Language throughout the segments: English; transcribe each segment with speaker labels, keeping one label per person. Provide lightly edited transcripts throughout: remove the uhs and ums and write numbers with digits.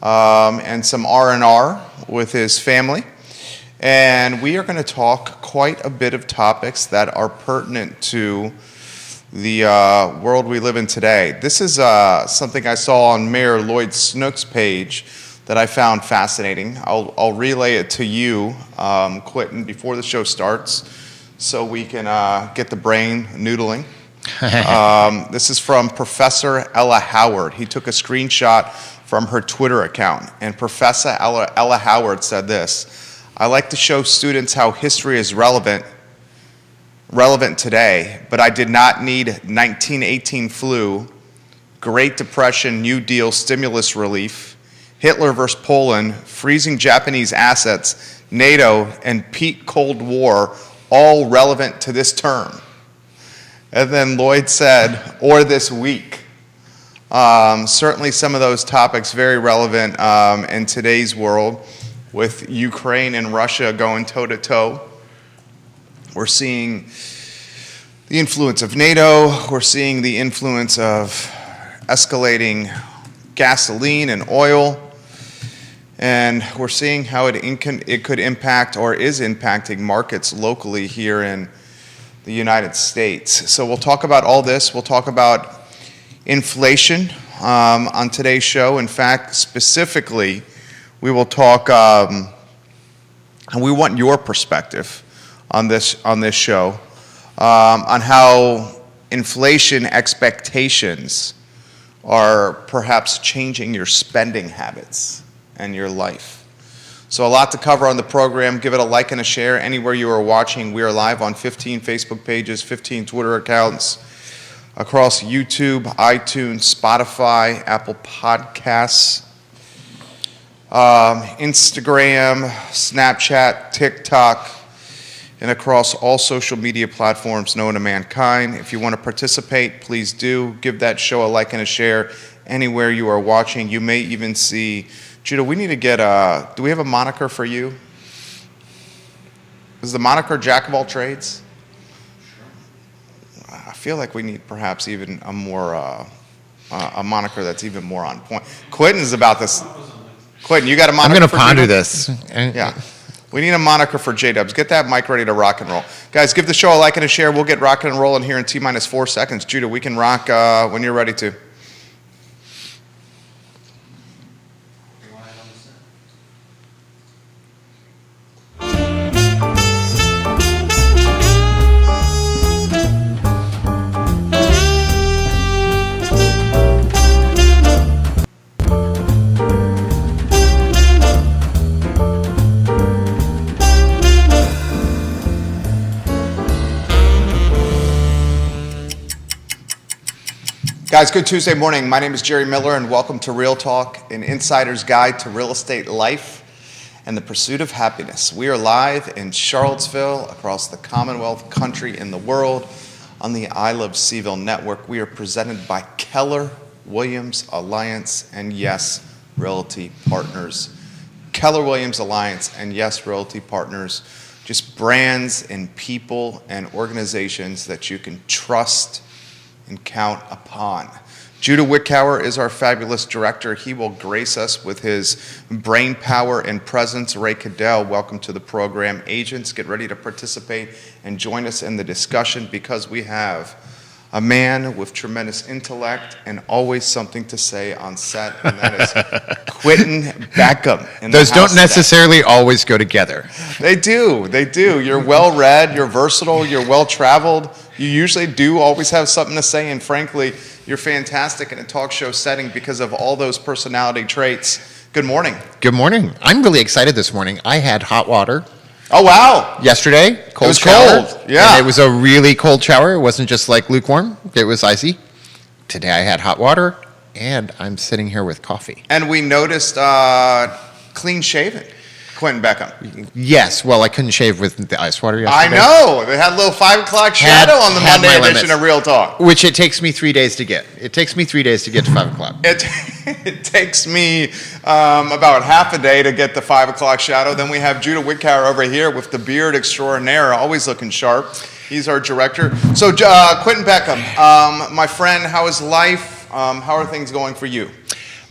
Speaker 1: and some R&R with his family. And we are going to talk quite a bit of topics that are pertinent to the world we live in today. This is something I saw on Mayor Lloyd Snook's page that I found fascinating. I'll relay it to you, Quentin, before the show starts, so we can get the brain noodling. This is from Professor Ella Howard. He took a screenshot from her Twitter account, and Professor Ella Howard said this: "I like to show students how history is relevant today, but I did not need 1918 flu, Great Depression, New Deal stimulus relief, Hitler versus Poland, freezing Japanese assets, NATO, and peak Cold War all relevant to this term." And then Lloyd said, "or this week." Certainly some of those topics very relevant in today's world with Ukraine and Russia going toe-to-toe. We're seeing the influence of NATO. We're seeing the influence of escalating gasoline and oil. And we're seeing how it could impact or is impacting markets locally here in the United States. So we'll talk about all this. We'll talk about inflation on today's show. In fact, specifically, we will talk, and we want your perspective on this show, on how inflation expectations are perhaps changing your spending habits and your life. So a lot to cover on the program. Give it a like and a share anywhere you are watching. We are live on 15 Facebook pages, 15 Twitter accounts, across YouTube, iTunes, Spotify, Apple Podcasts, Instagram, Snapchat, TikTok, and across all social media platforms known to mankind. If you want to participate, please do. Give that show a like and a share anywhere you are watching. You may even see, Judah, we need to get do we have a moniker for you? Is the moniker Jack of all trades? I feel like we need perhaps even a more, a moniker that's even more on point. Quentin's about this. Quentin, you got a moniker?
Speaker 2: I'm going to ponder this.
Speaker 1: Yeah. We need a moniker for J-Dubs. Get that mic ready to rock and roll. Guys, give the show a like and a share. We'll get rocking and rolling here in T-minus 4 seconds. Judah, we can rock when you're ready to. Guys, good Tuesday morning. My name is Jerry Miller, and welcome to Real Talk, an insider's guide to real estate life and the pursuit of happiness. We are live in Charlottesville, across the Commonwealth, country, and the world on the I Love Seville network. We are presented by Keller Williams Alliance and Yes Realty Partners. Keller Williams Alliance and Yes Realty Partners, just brands and people and organizations that you can trust and count upon. Judah Wickower is our fabulous director. He will grace us with his brain power and presence. Ray Cadell, welcome to the program. Agents, get ready to participate and join us in the discussion, because we have a man with tremendous intellect and always something to say on set, and that is Quentin Beckham.
Speaker 2: Those don't necessarily always go together.
Speaker 1: They do. You're well-read, you're versatile, you're well-traveled. You usually do always have something to say, and frankly, you're fantastic in a talk show setting because of all those personality traits. Good morning.
Speaker 2: Good morning. I'm really excited this morning. I had hot water.
Speaker 1: Oh, wow.
Speaker 2: Yesterday, cold
Speaker 1: It was
Speaker 2: shower.
Speaker 1: cold, yeah.
Speaker 2: And it was a really cold shower. It wasn't just like lukewarm. It was icy. Today I had hot water, and I'm sitting here with coffee.
Speaker 1: And we noticed clean shaven. Quentin Beckham.
Speaker 2: Yes, well, I couldn't shave with the ice water
Speaker 1: I
Speaker 2: yesterday.
Speaker 1: know. They had a little 5 o'clock shadow on the Monday edition of Real Talk.
Speaker 2: Which it takes me 3 days to get. It takes me 3 days to get to 5 o'clock.
Speaker 1: It takes me about half a day to get the 5 o'clock shadow. Then we have Judah Wickower over here with the beard extraordinaire, always looking sharp. He's our director. So, Quentin Beckham, my friend, how is life? How are things going for you?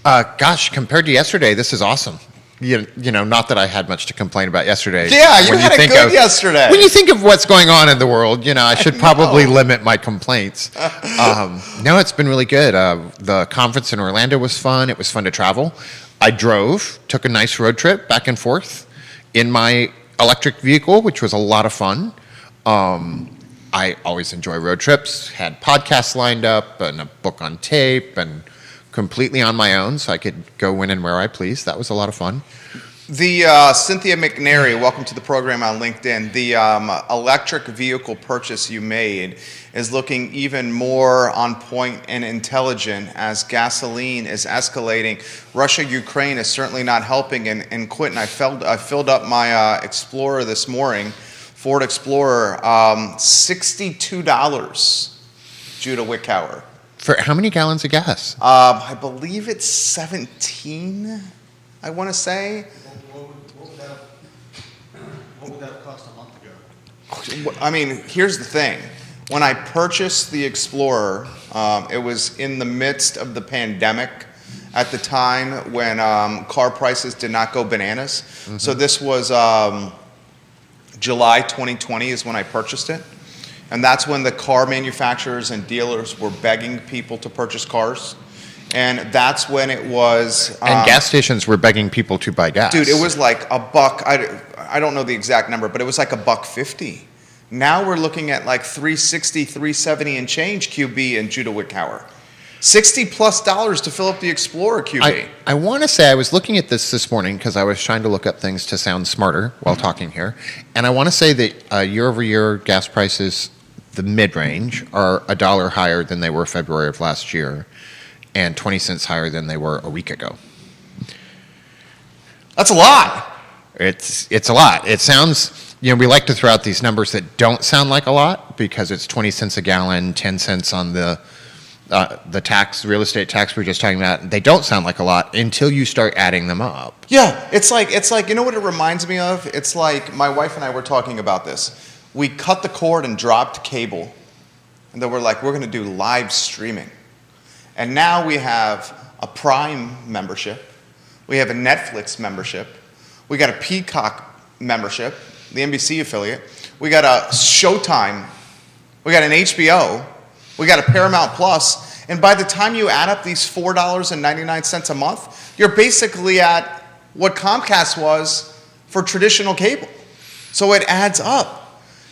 Speaker 2: Gosh, compared to yesterday, this is awesome. Not that I had much to complain about yesterday.
Speaker 1: Yeah, you had it good yesterday.
Speaker 2: When you think of what's going on in the world, I should probably limit my complaints. No, it's been really good. The conference in Orlando was fun. It was fun to travel. I drove, took a nice road trip back and forth in my electric vehicle, which was a lot of fun. I always enjoy road trips. Had podcasts lined up and a book on tape and completely on my own, so I could go when and where I please. That was a lot of fun.
Speaker 1: The Cynthia McNary, welcome to the program on LinkedIn. The electric vehicle purchase you made is looking even more on point and intelligent as gasoline is escalating. Russia-Ukraine is certainly not helping. And Quentin, I filled up my Explorer this morning, Ford Explorer, $62, Judah Wickhauer.
Speaker 2: For how many gallons of gas?
Speaker 1: I believe it's 17, I want to say.
Speaker 3: What would that have cost a month ago?
Speaker 1: I mean, here's the thing. When I purchased the Explorer, it was in the midst of the pandemic at the time when car prices did not go bananas. Mm-hmm. So this was July 2020 is when I purchased it. And that's when the car manufacturers and dealers were begging people to purchase cars. And that's when it was...
Speaker 2: and gas stations were begging people to buy gas.
Speaker 1: Dude, it was like $1. I don't know the exact number, but it was like $1.50. Now we're looking at like $3.60, $3.70 and change QB in Judah Wickhauer. $60+ to fill up the Explorer QB.
Speaker 2: I want to say I was looking at this morning because I was trying to look up things to sound smarter while talking here. And I want to say that year-over-year gas prices, the mid-range, are $1 higher than they were February of last year and 20 cents higher than they were a week ago.
Speaker 1: That's a lot.
Speaker 2: It's a lot. It sounds, we like to throw out these numbers that don't sound like a lot because it's 20 cents a gallon, 10 cents on the real estate tax we were just talking about. They don't sound like a lot until you start adding them up.
Speaker 1: Yeah, it's like you know what it reminds me of? It's like my wife and I were talking about this. We cut the cord and dropped cable, and then we're like, we're going to do live streaming. And now we have a Prime membership. We have a Netflix membership. We got a Peacock membership, the NBC affiliate. We got a Showtime. We got an HBO. We got a Paramount Plus. And by the time you add up these $4.99 a month, you're basically at what Comcast was for traditional cable. So it adds up.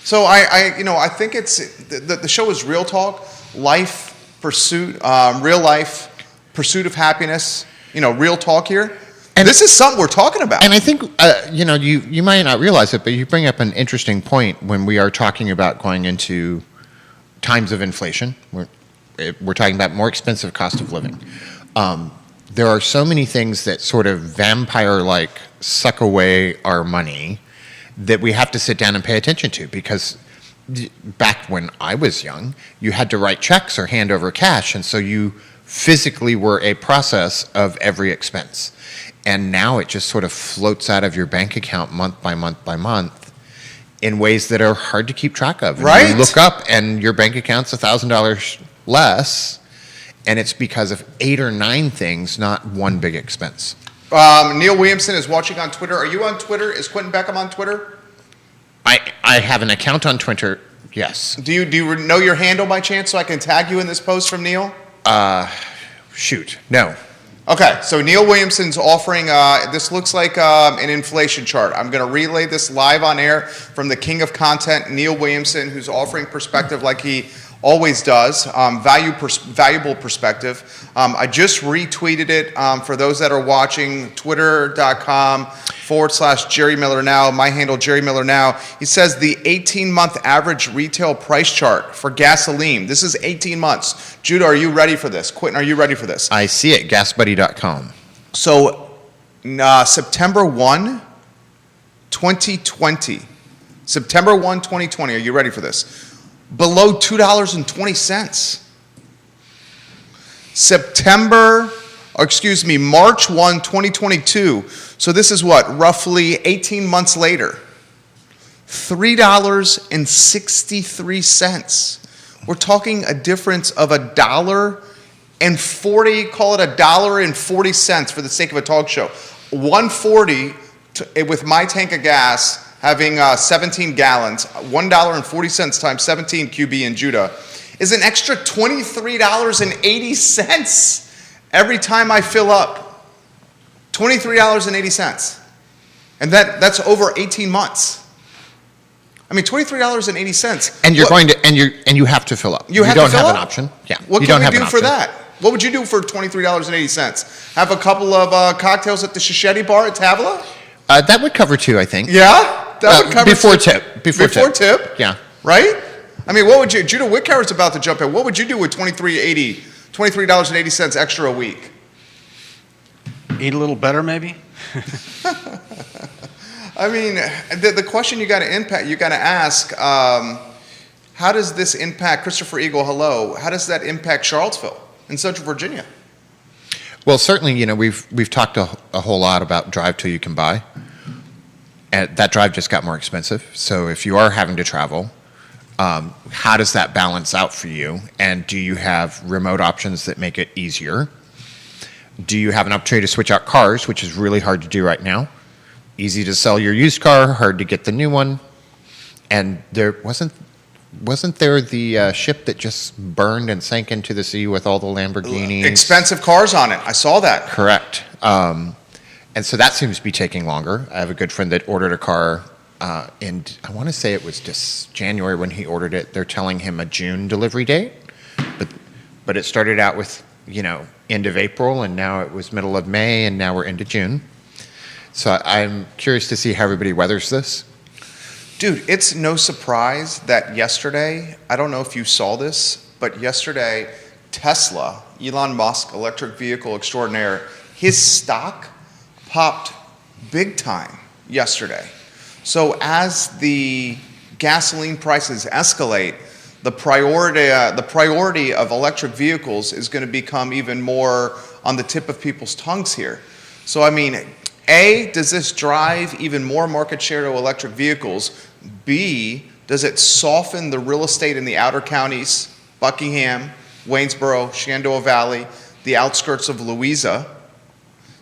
Speaker 1: So I think it's the show is Real Talk, life pursuit, real life pursuit of happiness. Real talk here. And this is something we're talking about.
Speaker 2: And I think you might not realize it, but you bring up an interesting point when we are talking about going into times of inflation. We're talking about more expensive cost of living. There are so many things that sort of vampire-like suck away our money that we have to sit down and pay attention to, because back when I was young, you had to write checks or hand over cash, and so you physically were a process of every expense. And now it just sort of floats out of your bank account month by month by month in ways that are hard to keep track of. And
Speaker 1: right.
Speaker 2: You look up and your bank account's $1,000 less, and it's because of 8 or 9 things, not one big expense.
Speaker 1: Neil Williamson is watching on Twitter. Are you on Twitter? Is Quentin Beckham on Twitter?
Speaker 2: I have an account on Twitter, yes.
Speaker 1: Do you know your handle by chance so I can tag you in this post from Neil?
Speaker 2: Shoot, no.
Speaker 1: Okay, so Neil Williamson's offering, this looks like an inflation chart. I'm going to relay this live on air from the king of content, Neil Williamson, who's offering perspective like he always does, valuable perspective. I just retweeted it for those that are watching, twitter.com/Jerry Miller Now, my handle Jerry Miller Now. He says the 18-month average retail price chart for gasoline. This is 18 months. Judah, are you ready for this? Quentin, are you ready for this?
Speaker 2: I see it, gasbuddy.com.
Speaker 1: So September 1, 2020. September 1, 2020. Are you ready for this? Below $2.20. March 1, 2022. So this is what, roughly 18 months later. $3.63. We're talking a difference of $1 call it $1.40 for the sake of a talk show. $1.40 with my tank of gas having 17 gallons, $1.40 times 17 QB in Judah is an extra $23.80 every time I fill up. $23.80. And that's over 18 months. I mean, $23.80.
Speaker 2: And you have to fill up.
Speaker 1: You
Speaker 2: don't
Speaker 1: have to fill
Speaker 2: have an
Speaker 1: up?
Speaker 2: option. Yeah.
Speaker 1: What
Speaker 2: you
Speaker 1: can
Speaker 2: don't
Speaker 1: we
Speaker 2: have
Speaker 1: do
Speaker 2: an
Speaker 1: for
Speaker 2: option.
Speaker 1: that? What would you do for $23.80? Have a couple of cocktails at the Shichetti bar at Tavla?
Speaker 2: That would cover 2, I think.
Speaker 1: Yeah? That would cover
Speaker 2: before
Speaker 1: two.
Speaker 2: tip.
Speaker 1: Before tip?
Speaker 2: Yeah.
Speaker 1: Right? I mean, what would you, Judah Whitcower's about to jump in. What would you do with $23.80 extra a week?
Speaker 3: Eat a little better, maybe?
Speaker 1: I mean, the question you got to ask, how does this impact, Christopher Eagle, hello, how does that impact Charlottesville in Central Virginia?
Speaker 2: Well, certainly, we've talked a whole lot about drive till you can buy. And that drive just got more expensive. So if you are having to travel, how does that balance out for you? And do you have remote options that make it easier? Do you have an opportunity to switch out cars, which is really hard to do right now? Easy to sell your used car, hard to get the new one. And there wasn't there the ship that just burned and sank into the sea with all the Lamborghinis?
Speaker 1: Expensive cars on it. I saw that.
Speaker 2: Correct. And so that seems to be taking longer. I have a good friend that ordered a car, and I want to say it was just January when he ordered it. They're telling him a June delivery date, but it started out with, end of April, and now it was middle of May, and now we're into June. So I'm curious to see how everybody weathers this.
Speaker 1: Dude, it's no surprise that yesterday, I don't know if you saw this, but yesterday, Tesla, Elon Musk, electric vehicle extraordinaire, his stock popped big time yesterday. So as the gasoline prices escalate, the priority of electric vehicles is going to become even more on the tip of people's tongues here. So I mean, A, does this drive even more market share to electric vehicles? B, does it soften the real estate in the outer counties, Buckingham, Waynesboro, Shenandoah Valley, the outskirts of Louisa?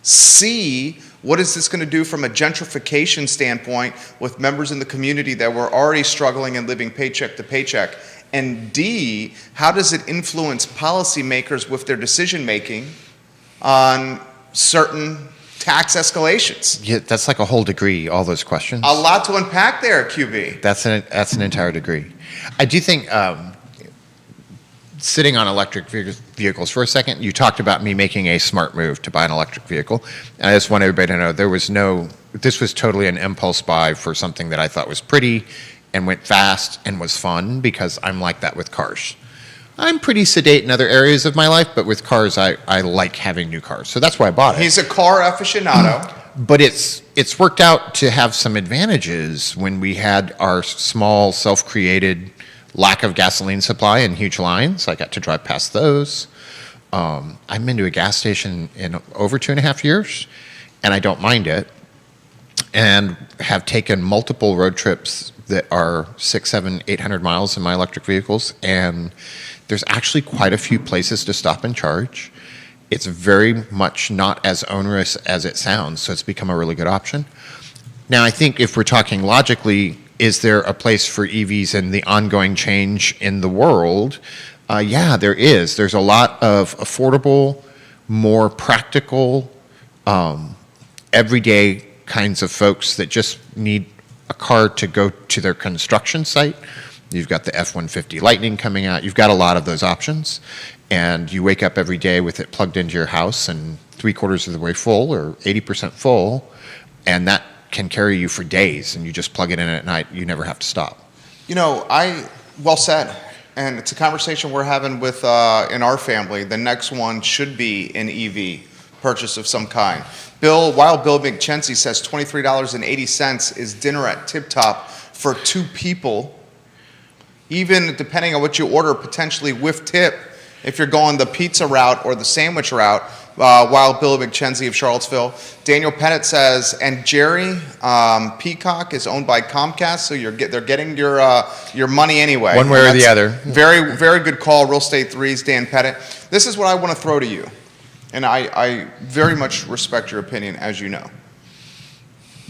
Speaker 1: C, what is this going to do from a gentrification standpoint with members in the community that were already struggling and living paycheck to paycheck? And D, how does it influence policymakers with their decision making on certain tax escalations?
Speaker 2: Yeah, that's like a whole degree, all those questions.
Speaker 1: A lot to unpack there, QB.
Speaker 2: That's an entire degree. I do think, sitting on electric vehicles for a second, you talked about me making a smart move to buy an electric vehicle. And I just want everybody to know this was totally an impulse buy for something that I thought was pretty and went fast and was fun, because I'm like that with cars. I'm pretty sedate in other areas of my life, but with cars, I like having new cars. So that's why I bought it.
Speaker 1: He's a car aficionado.
Speaker 2: But it's worked out to have some advantages when we had our small, self-created lack of gasoline supply and huge lines. I got to drive past those. I've been to a gas station in over 2.5 years, and I don't mind it. And have taken multiple road trips that are 600, 700, 800 miles in my electric vehicles, and there's actually quite a few places to stop and charge. It's very much not as onerous as it sounds, so it's become a really good option. Now, I think if we're talking logically, is there a place for EVs in the ongoing change in the world? Yeah, there is. There's a lot of affordable, more practical, everyday kinds of folks that just need a car to go to their construction site. You've got the F-150 Lightning coming out. You've got a lot of those options. And you wake up every day with it plugged into your house and 3/4 of the way full or 80% full, and that can carry you for days, and you just plug it in at night. You never have to stop.
Speaker 1: Well said. And it's a conversation we're having with in our family. The next one should be an EV purchase of some kind. Bill McChency says $23.80 is dinner at Tip Top for 2 people. Even depending on what you order, potentially with tip, if you're going the pizza route or the sandwich route, Wild Bill McChenzie of Charlottesville. Daniel Pettit says, and Jerry Peacock is owned by Comcast, so they're getting your money anyway.
Speaker 2: One way or the other.
Speaker 1: Very, very good call, Real Estate 3's Dan Pettit. This is what I want to throw to you, and I very much respect your opinion, as you know.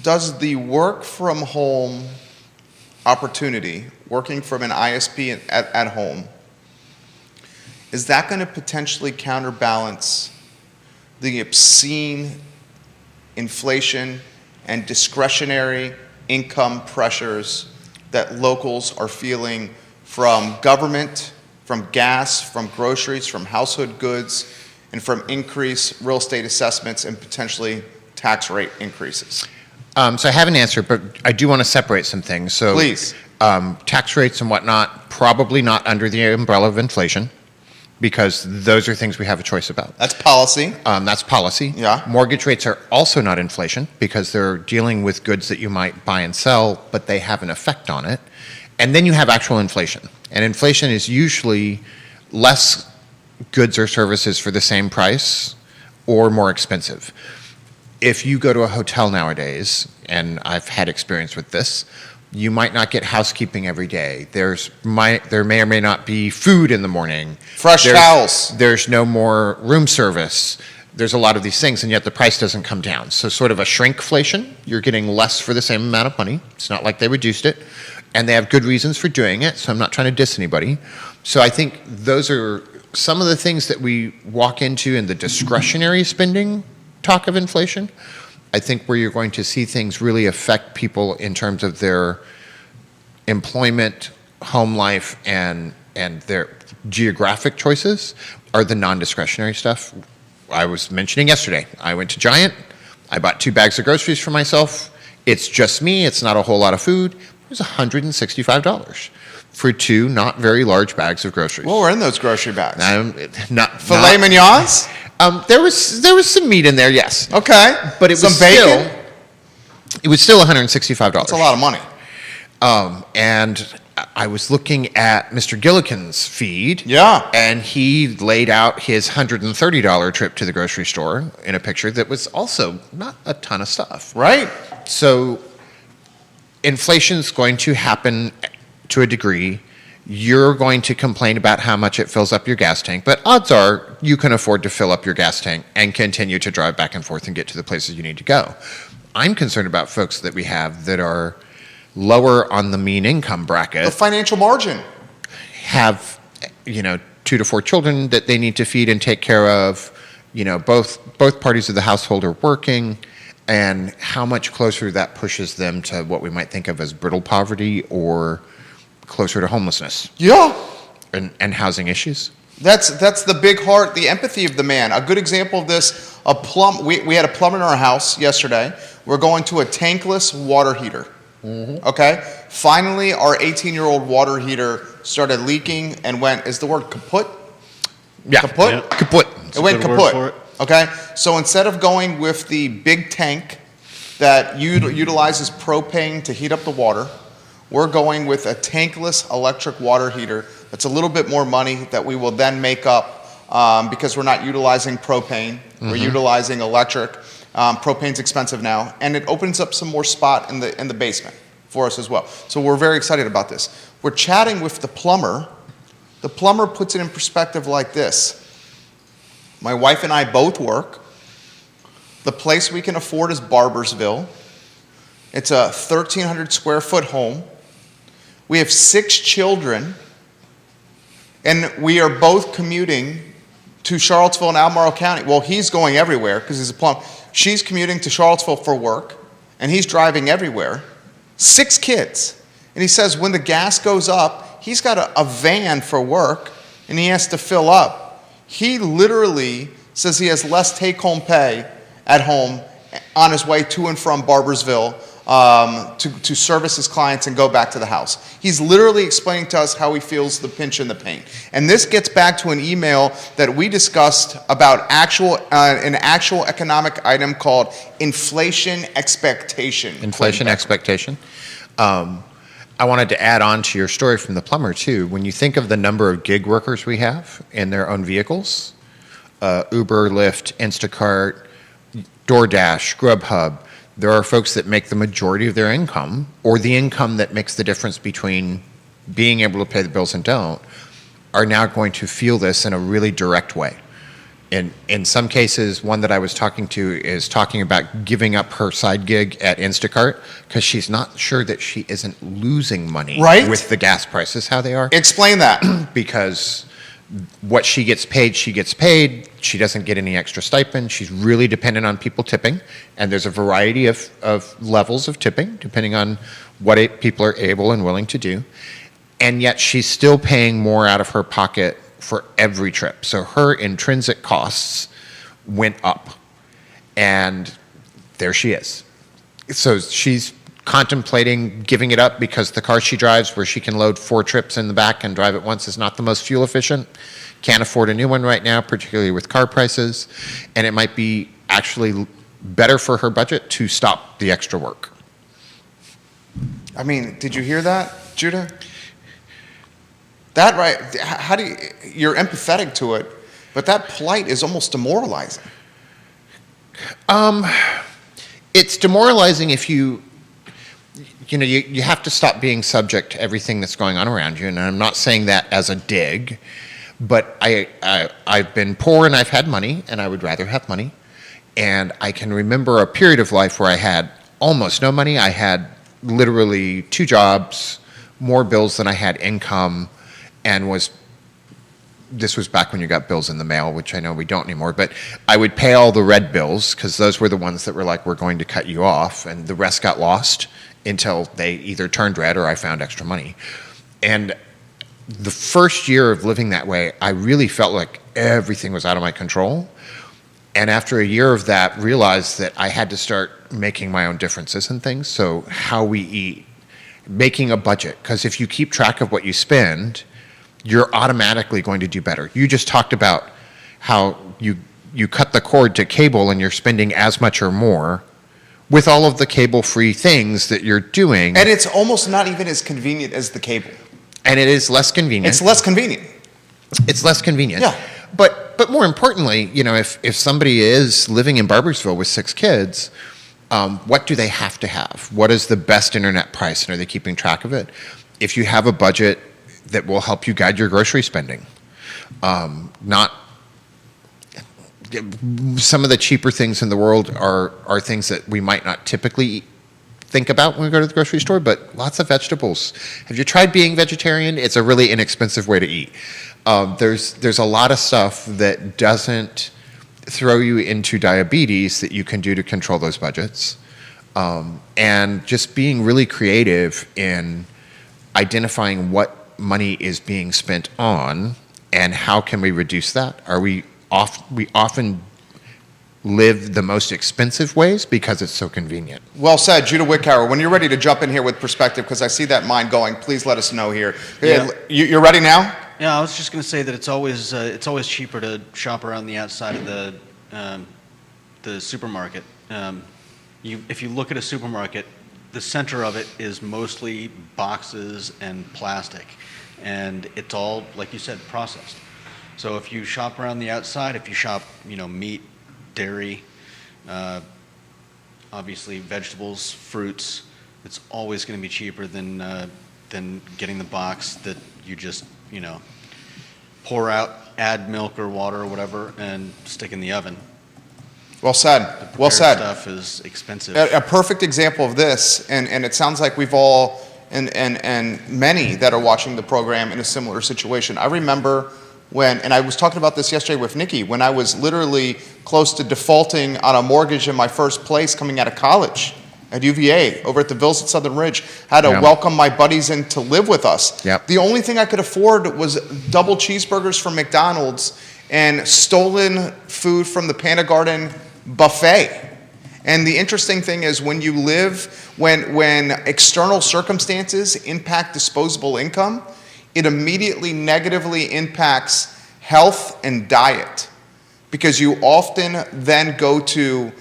Speaker 1: Does the work from home opportunity, working from an ISP at home, is that going to potentially counterbalance the obscene inflation and discretionary income pressures that locals are feeling from government, from gas, from groceries, from household goods, and from increased real estate assessments and potentially tax rate increases?
Speaker 2: So I have an answer, but I do want to separate some things. So,
Speaker 1: Please.
Speaker 2: Tax rates and whatnot, probably not under the umbrella of inflation, because those are things we have a choice about.
Speaker 1: That's policy.
Speaker 2: That's policy.
Speaker 1: Yeah.
Speaker 2: Mortgage rates are also not inflation, because they're dealing with goods that you might buy and sell, but they have an effect on it. And then you have actual inflation. And inflation is usually less goods or services for the same price or more expensive. If you go to a hotel nowadays, and I've had experience with this, you might not get housekeeping every day. There may or may not be food in the morning.
Speaker 1: Fresh towels.
Speaker 2: There's no more room service. There's a lot of these things, and yet the price doesn't come down. So sort of a shrinkflation. You're getting less for the same amount of money. It's not like they reduced it. And they have good reasons for doing it, so I'm not trying to diss anybody. So I think those are some of the things that we walk into in the discretionary spending talk of inflation. I think where you're going to see things really affect people in terms of their employment, home life, and their geographic choices are the non-discretionary stuff. I was mentioning yesterday, I went to Giant, I bought 2 bags of groceries for myself. It's just me, it's not a whole lot of food. It was $165 for 2 not very large bags of groceries.
Speaker 1: What were in those grocery bags?
Speaker 2: Filet
Speaker 1: mignons?
Speaker 2: There was some meat in there, yes.
Speaker 1: Okay.
Speaker 2: But it was
Speaker 1: Some bacon?
Speaker 2: it was still $165.
Speaker 1: That's a lot of money.
Speaker 2: And I was looking at Mr. Gillikin's feed.
Speaker 1: Yeah.
Speaker 2: And he laid out his $130 trip to the grocery store in a picture that was also not a ton of stuff.
Speaker 1: Right.
Speaker 2: So inflation's going to happen to a degree. You're going to complain about how much it fills up your gas tank, but odds are you can afford to fill up your gas tank and continue to drive back and forth and get to the places you need to go. I'm concerned about folks that we have that are lower on the mean income bracket,
Speaker 1: The financial margin.
Speaker 2: have 2 to 4 children that they need to feed and take care of. Both parties of the household are working, and how much closer that pushes them to what we might think of as brittle poverty or closer to homelessness
Speaker 1: Yeah.
Speaker 2: and housing issues.
Speaker 1: That's the big heart, the empathy of the man. A good example of this, we had a plumber in our house yesterday. We're going to a tankless water heater. Mm-hmm. Okay? Finally, our 18-year-old water heater started leaking and went, is the word kaput?
Speaker 2: Yeah.
Speaker 1: Kaput?
Speaker 3: Yeah.
Speaker 2: Kaput.
Speaker 1: It went
Speaker 3: a good word for
Speaker 1: kaput.
Speaker 3: it.
Speaker 1: Okay? So instead of going with the big tank that utilizes propane to heat up the water, we're going with a tankless electric water heater that's a little bit more money that we will then make up because we're not utilizing propane. Mm-hmm. We're utilizing electric. Propane's expensive now, and it opens up some more spot in the basement for us as well. So we're very excited about this. We're chatting with the plumber. The plumber puts it in perspective like this. My wife and I both work. The place we can afford is Barbersville. It's a 1,300 square foot home. We have 6 children, and we are both commuting to Charlottesville and Albemarle County. Well, he's going everywhere because he's a plumber. She's commuting to Charlottesville for work, and he's driving everywhere. 6 kids. And he says when the gas goes up, he's got a van for work, and he has to fill up. He literally says he has less take-home pay at home on his way to and from Barbersville to service his clients and go back to the house. He's literally explaining to us how he feels the pinch and the pain. And this gets back to an email that we discussed about an actual economic item called inflation expectation.
Speaker 2: Inflation expectation. I wanted to add on to your story from the plumber too. When you think of the number of gig workers we have in their own vehicles, Uber, Lyft, Instacart, DoorDash, Grubhub. There are folks that make the majority of their income, or the income that makes the difference between being able to pay the bills and don't, are now going to feel this in a really direct way. In some cases, one that I was talking to is talking about giving up her side gig at Instacart because she's not sure that she isn't losing money
Speaker 1: Right.
Speaker 2: with the gas prices how they are.
Speaker 1: Explain that.
Speaker 2: Because what she gets paid, she gets paid. She doesn't get any extra stipend. She's really dependent on people tipping. And there's a variety of levels of tipping, depending on what people are able and willing to do. And yet she's still paying more out of her pocket for every trip. So her intrinsic costs went up. And there she is. So she's contemplating giving it up because the car she drives, where she can load 4 trips in the back and drive it once, is not the most fuel efficient. Can't afford a new one right now, particularly with car prices. And it might be actually better for her budget to stop the extra work.
Speaker 1: I mean, did you hear that, Judah? That right, how do you, you're empathetic to it, but that plight is almost demoralizing.
Speaker 2: It's demoralizing if you have to stop being subject to everything that's going on around you. And I'm not saying that as a dig, but I've been poor and I've had money, and I would rather have money. And I can remember a period of life where I had almost no money. I had literally 2 jobs, more bills than I had income, and this was back when you got bills in the mail, which I know we don't anymore, but I would pay all the red bills because those were the ones that were like, we're going to cut you off, and the rest got lost until they either turned red or I found extra money. And the first year of living that way, I really felt like everything was out of my control. And after a year of that, realized that I had to start making my own differences in things. So how we eat, making a budget, because if you keep track of what you spend, you're automatically going to do better. You just talked about how you cut the cord to cable and you're spending as much or more with all of the cable-free things that you're doing.
Speaker 1: And it's almost not even as convenient as the cable.
Speaker 2: And it is less convenient.
Speaker 1: It's less convenient.
Speaker 2: It's less convenient.
Speaker 1: Yeah.
Speaker 2: But more importantly, if somebody is living in Barboursville with 6 kids, what do they have to have? What is the best internet price, and are they keeping track of it? If you have a budget that will help you guide your grocery spending, not some of the cheaper things in the world are things that we might not typically think about when we go to the grocery store, but lots of vegetables. Have you tried being vegetarian? It's a really inexpensive way to eat. There's a lot of stuff that doesn't throw you into diabetes that you can do to control those budgets. And just being really creative in identifying what money is being spent on and how can we reduce that. We often live the most expensive ways because it's so convenient.
Speaker 1: Well said, Judah Wickhauer. When you're ready to jump in here with perspective, because I see that mind going, please let us know here.
Speaker 3: Yeah.
Speaker 1: You're ready now?
Speaker 3: Yeah, I was just going to say that it's always cheaper to shop around the outside of the supermarket. If you look at a supermarket, the center of it is mostly boxes and plastic, and it's all, like you said, processed. So if you shop around the outside, if you shop, meat, dairy, obviously vegetables, fruits, it's always going to be cheaper than getting the box that you just, pour out, add milk or water or whatever, and stick in the oven.
Speaker 1: Well said.
Speaker 3: The
Speaker 1: Well said.
Speaker 3: Stuff is expensive.
Speaker 1: A perfect example of this, and it sounds like we've all, and many that are watching the program in a similar situation. I remember and I was talking about this yesterday with Nikki, when I was literally close to defaulting on a mortgage in my first place coming out of college at UVA over at the Vills at Southern Ridge. Had to welcome my buddies in to live with us.
Speaker 2: Yep.
Speaker 1: The only thing I could afford was double cheeseburgers from McDonald's and stolen food from the Panda Garden buffet. And the interesting thing is when external circumstances impact disposable income, it immediately negatively impacts health and diet, because you often then go to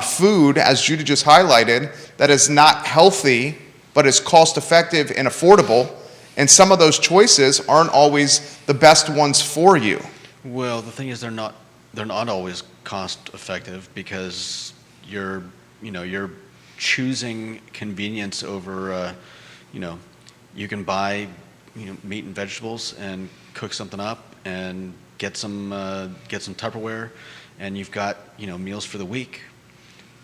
Speaker 1: food, as Judah just highlighted, that is not healthy, but is cost effective and affordable. And some of those choices aren't always the best ones for you.
Speaker 3: Well, the thing is, they're not they're not always cost effective because you're choosing convenience over, you can buy, meat and vegetables and cook something up and get some Tupperware, and you've got, meals for the week.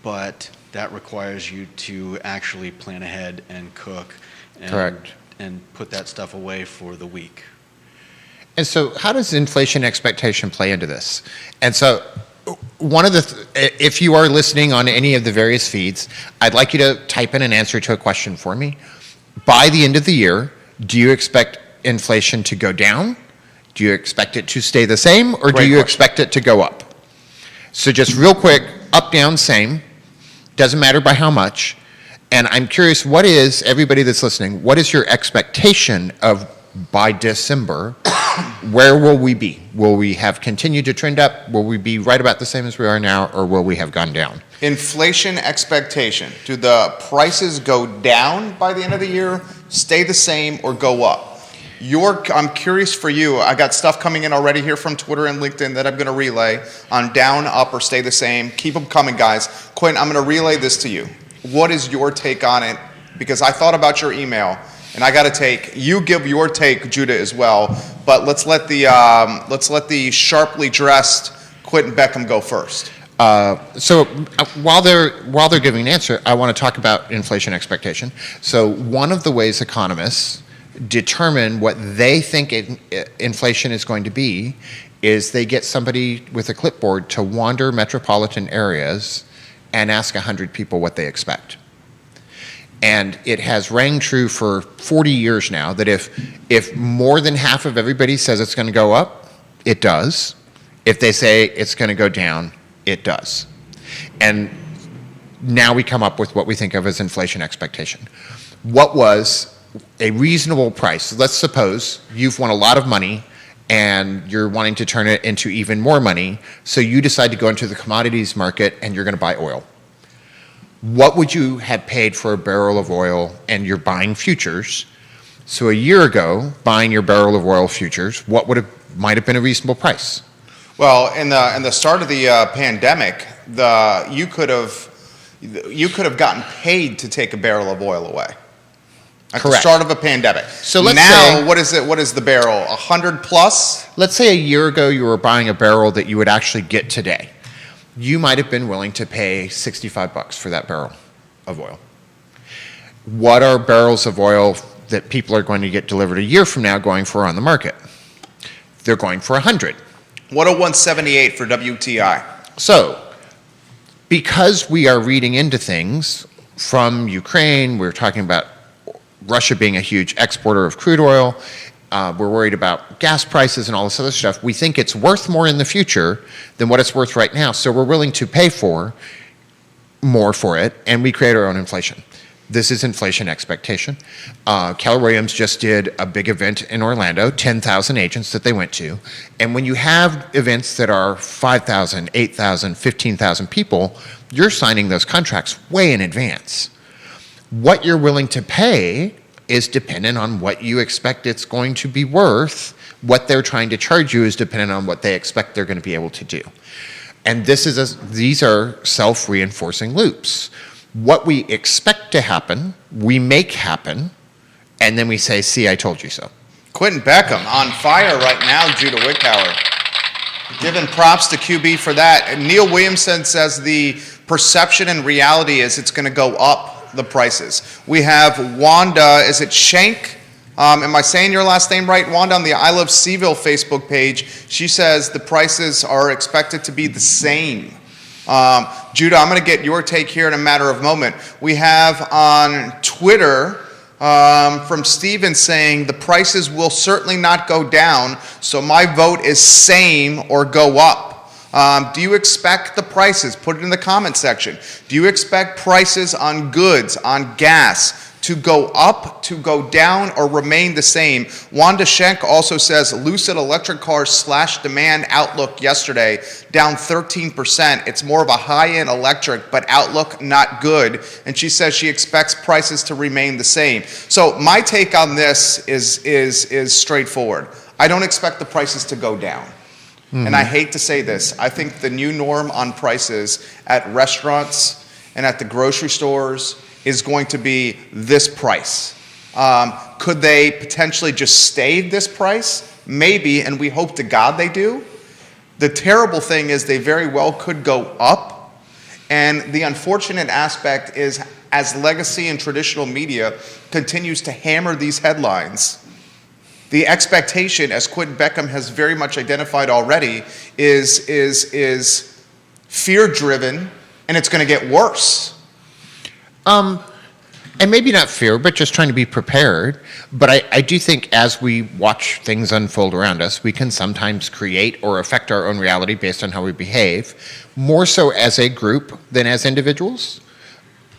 Speaker 3: But that requires you to actually plan ahead and cook and,
Speaker 2: Correct.
Speaker 3: and put that stuff away for the week.
Speaker 2: And so how does inflation expectation play into this? And so one of if you are listening on any of the various feeds, I'd like you to type in an answer to a question for me. By the end of the year, do you expect inflation to go down? Do you expect it to stay the same, or do you expect it to go up? So just real quick, up, down, same. Doesn't matter by how much. And I'm curious, what is, everybody that's listening, what is your expectation of by December? Where will we be? Will we have continued to trend up? Will we be right about the same as we are now, or will we have gone down?
Speaker 1: Inflation expectation. Do the prices go down by the end of the year, stay the same, or go up? I'm curious for you. I got stuff coming in already here from Twitter and LinkedIn that I'm going to relay on down, up, or stay the same. Keep them coming, guys. Quentin, I'm going to relay this to you. What is your take on it? Because I thought about your email, and I got to you give your take, Judah, as well. But let's let the sharply dressed Quentin Beckham go first.
Speaker 2: So while they're giving an answer, I want to talk about inflation expectation. So one of the ways economists determine what they think inflation is going to be is they get somebody with a clipboard to wander metropolitan areas and ask 100 people what they expect. And it has rang true for 40 years now that if more than half of everybody says it's going to go up, it does. If they say it's going to go down, it does. And now we come up with what we think of as inflation expectation. What was a reasonable price? Let's suppose you've won a lot of money and you're wanting to turn it into even more money, so you decide to go into the commodities market and you're going to buy oil. What would you have paid for a barrel of oil, and you're buying futures? So a year ago, buying your barrel of oil futures, what might have been a reasonable price?
Speaker 1: Well, in the start of the pandemic, you could have gotten paid to take a barrel of oil away. At
Speaker 2: Correct.
Speaker 1: The start of a pandemic.
Speaker 2: So let's
Speaker 1: now,
Speaker 2: say,
Speaker 1: what is it? What is the barrel? 100 plus?
Speaker 2: Let's say a year ago you were buying a barrel that you would actually get today. You might have been willing to pay $65 for that barrel of oil. What are barrels of oil that people are going to get delivered a year from now going for on the market? They're going for 100.
Speaker 1: 101.78 for WTI.
Speaker 2: So, because we are reading into things from Ukraine, we're talking about Russia being a huge exporter of crude oil, we're worried about gas prices and all this other stuff. We think it's worth more in the future than what it's worth right now, so we're willing to pay more for it, and we create our own inflation. This is inflation expectation. Keller Williams just did a big event in Orlando, 10,000 agents that they went to. And when you have events that are 5,000, 8,000, 15,000 people, you're signing those contracts way in advance. What you're willing to pay is dependent on what you expect it's going to be worth. What they're trying to charge you is dependent on what they expect they're going to be able to do. And these are self-reinforcing loops. What we expect to happen, we make happen, and then we say, see, I told you so.
Speaker 1: Quentin Beckham on fire right now, Judah Wickhauer. Giving props to QB for that. And Neil Williamson says the perception and reality is it's going to go up, the prices. We have Wanda, is it Shank? Am I saying your last name right? Wanda on the I Love Seaville Facebook page. She says the prices are expected to be the same. Judah, I'm going to get your take here in a matter of moment. We have on Twitter from Steven saying the prices will certainly not go down, so my vote is same or go up. Do you expect the prices, put it in the comment section, do you expect prices on goods, on gas, to go up, to go down, or remain the same? Wanda Schenk also says Lucid electric cars slash demand outlook yesterday down 13%. It's more of a high-end electric, but outlook not good. And she says she expects prices to remain the same. So my take on this is straightforward. I don't expect the prices to go down. and I hate to say this, I think the new norm on prices at restaurants and at the grocery stores is going to be this price. Could they potentially just stay this price? Maybe, and we hope to God they do. The terrible thing is they very well could go up, and the unfortunate aspect is as legacy and traditional media continues to hammer these headlines, the expectation, as Quentin Beckham has very much identified already, is fear-driven, and it's going to get worse.
Speaker 2: And maybe not fear, but just trying to be prepared. But I do think as we watch things unfold around us, we can sometimes create or affect our own reality based on how we behave, more so as a group than as individuals.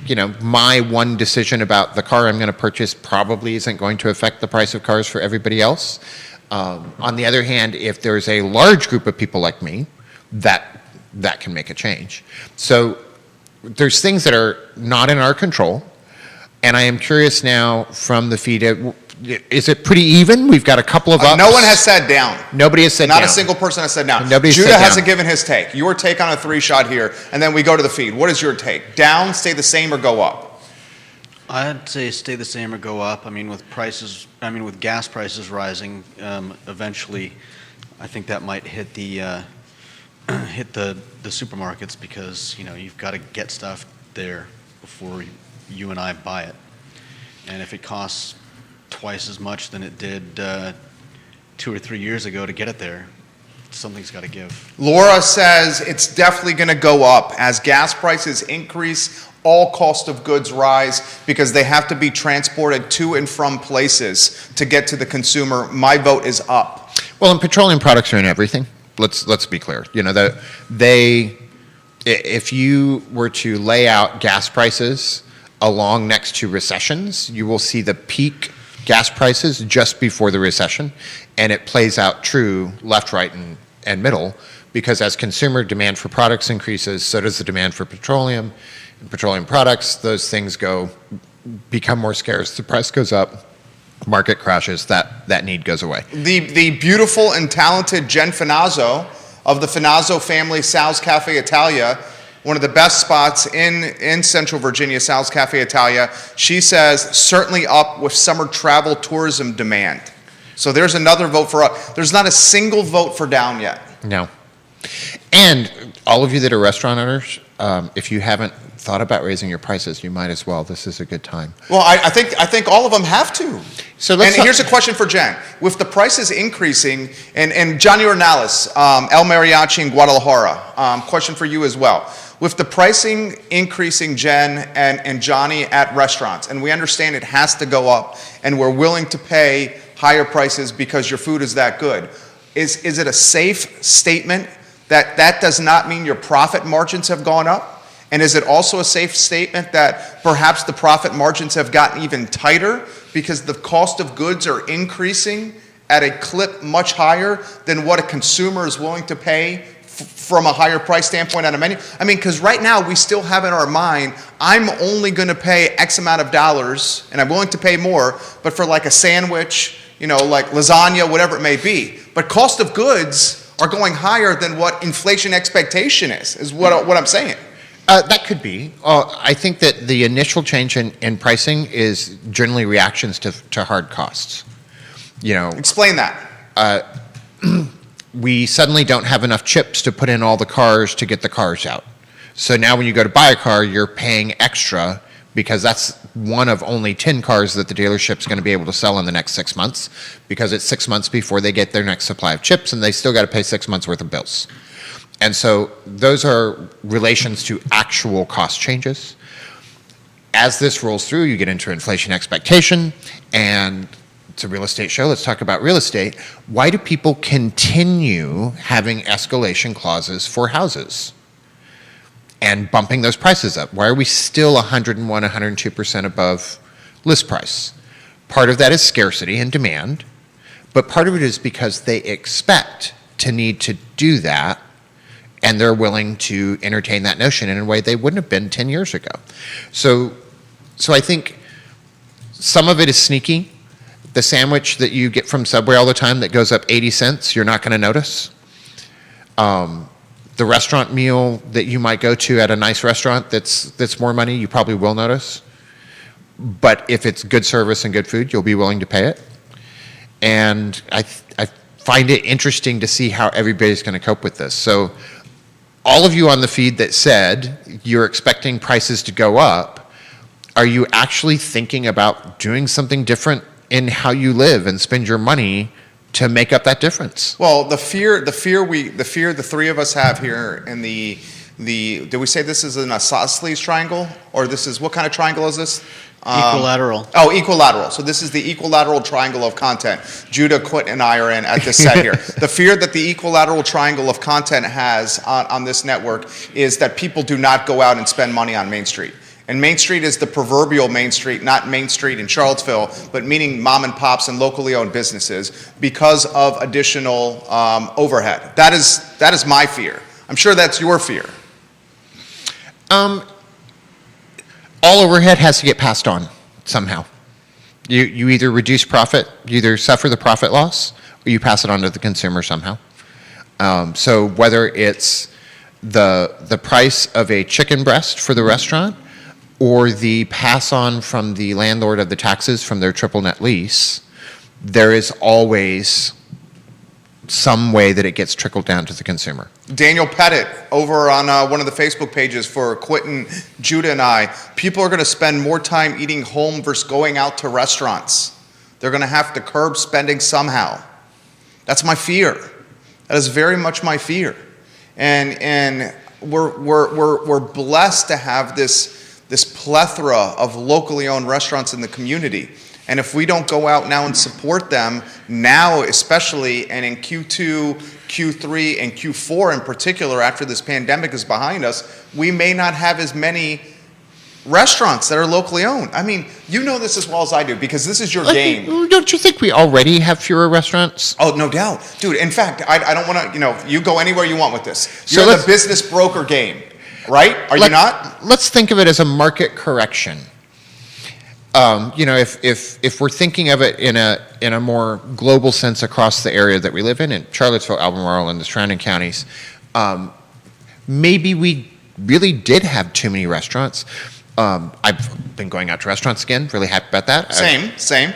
Speaker 2: You know, my one decision about the car I'm going to purchase probably isn't going to affect the price of cars for everybody else. On the other hand, if there's a large group of people like me, that can make a change. So there's things that are not in our control. And I am curious now from the feed, is it pretty even? We've got a couple of ups.
Speaker 1: No one has said down.
Speaker 2: Nobody has said
Speaker 1: Not
Speaker 2: down.
Speaker 1: a single person has said down.
Speaker 2: Nobody's
Speaker 1: Judah
Speaker 2: said down.
Speaker 1: hasn't given his take. Your take on a 3-shot here, and then we go to the feed. What is your take? Down, stay the same, or go up?
Speaker 3: I'd say stay the same or go up. I mean, with gas prices rising, eventually, I think that might hit the supermarkets because you've got to get stuff there before you and I buy it. And if it costs twice as much than it did 2 or 3 years ago to get it there, something's got to give.
Speaker 1: Laura says it's definitely going to go up as gas prices increase. All cost of goods rise because they have to be transported to and from places to get to the consumer. My vote is up.
Speaker 2: Well, and petroleum products are in everything. Let's be clear. If you were to lay out gas prices along next to recessions, you will see the peak gas prices just before the recession, and it plays out true left, right, and middle, because as consumer demand for products increases, so does the demand for petroleum and petroleum products. Those things become more scarce. The price goes up, market crashes, that need goes away.
Speaker 1: The beautiful and talented Jen Finazzo of the Finazzo family, Sal's Cafe Italia, one of the best spots in Central Virginia, Sal's Cafe Italia. She says, certainly up with summer travel tourism demand. So there's another vote for up. There's not a single vote for down yet.
Speaker 2: No. And all of you that are restaurant owners, if you haven't thought about raising your prices, you might as well. This is a good time.
Speaker 1: Well, I think all of them have to.
Speaker 2: So
Speaker 1: here's a question for Jen. With the prices increasing, and Johnny Ornales, El Mariachi in Guadalajara, question for you as well. With the pricing increasing, Jen and Johnny, at restaurants, and we understand it has to go up, and we're willing to pay higher prices because your food is that good, is it a safe statement that does not mean your profit margins have gone up? And is it also a safe statement that perhaps the profit margins have gotten even tighter because the cost of goods are increasing at a clip much higher than what a consumer is willing to pay from a higher price standpoint on a menu? I mean, because right now we still have in our mind, I'm only going to pay X amount of dollars, and I'm willing to pay more, but for like a sandwich, like lasagna, whatever it may be. But cost of goods are going higher than what inflation expectation is what I'm saying.
Speaker 2: That could be. I think that the initial change in pricing is generally reactions to hard costs.
Speaker 1: Explain that.
Speaker 2: We suddenly don't have enough chips to put in all the cars to get the cars out. So now when you go to buy a car, you're paying extra because that's one of only 10 cars that the dealership's going to be able to sell in the next 6 months, because it's 6 months before they get their next supply of chips, and they still got to pay 6 months worth of bills. And so those are relations to actual cost changes. As this rolls through, you get into inflation expectation, and it's a real estate show. Let's talk about real estate. Why do people continue having escalation clauses for houses and bumping those prices up? Why are we still 101, 102% above list price? Part of that is scarcity and demand, but part of it is because they expect to need to do that, and they're willing to entertain that notion in a way they wouldn't have been 10 years ago. So I think some of it is sneaky. The sandwich that you get from Subway all the time that goes up 80 cents, you're not going to notice. The restaurant meal that you might go to at a nice restaurant that's more money, you probably will notice. But if it's good service and good food, you'll be willing to pay it. And I find it interesting to see how everybody's going to cope with this. So all of you on the feed that said you're expecting prices to go up, are you actually thinking about doing something different in how you live and spend your money to make up that difference?
Speaker 1: Well, the fear the three of us have here in the did we say this is an isosceles triangle, or this is, what kind of triangle is this?
Speaker 3: Equilateral.
Speaker 1: Oh, equilateral. So this is the equilateral triangle of content. Judah, Quint, and I are in at this set here. The fear that the equilateral triangle of content has on this network is that people do not go out and spend money on Main Street. And Main Street is the proverbial Main Street, not Main Street in Charlottesville, but meaning mom and pops and locally owned businesses, because of additional overhead. That is my fear. I'm sure that's your fear.
Speaker 2: All overhead has to get passed on somehow. You either reduce profit, you either suffer the profit loss, or you pass it on to the consumer somehow. So whether it's the price of a chicken breast for the restaurant, or the pass on from the landlord of the taxes from their triple net lease, there is always some way that it gets trickled down to the consumer.
Speaker 1: Daniel Pettit over on one of the Facebook pages for Quentin, Judah, and I, people are going to spend more time eating home versus going out to restaurants. They're going to have to curb spending somehow. That's my fear. That is very much my fear. And we're blessed to have this plethora of locally owned restaurants in the community. And if we don't go out now and support them, now especially, and in Q2, Q3, and Q4 in particular, after this pandemic is behind us, we may not have as many restaurants that are locally owned. I mean, you know this as well as I do, because this is your game.
Speaker 2: Don't you think we already have fewer restaurants?
Speaker 1: Oh, no doubt. Dude, in fact, I don't want to, you go anywhere you want with this.
Speaker 2: So
Speaker 1: You're the business broker game, right? Are you not?
Speaker 2: Let's think of it as a market correction. If we're thinking of it in a more global sense across the area that we live in Charlottesville, Albemarle, and the surrounding counties, maybe we really did have too many restaurants. I've been going out to restaurants again, really happy about that.
Speaker 1: Same.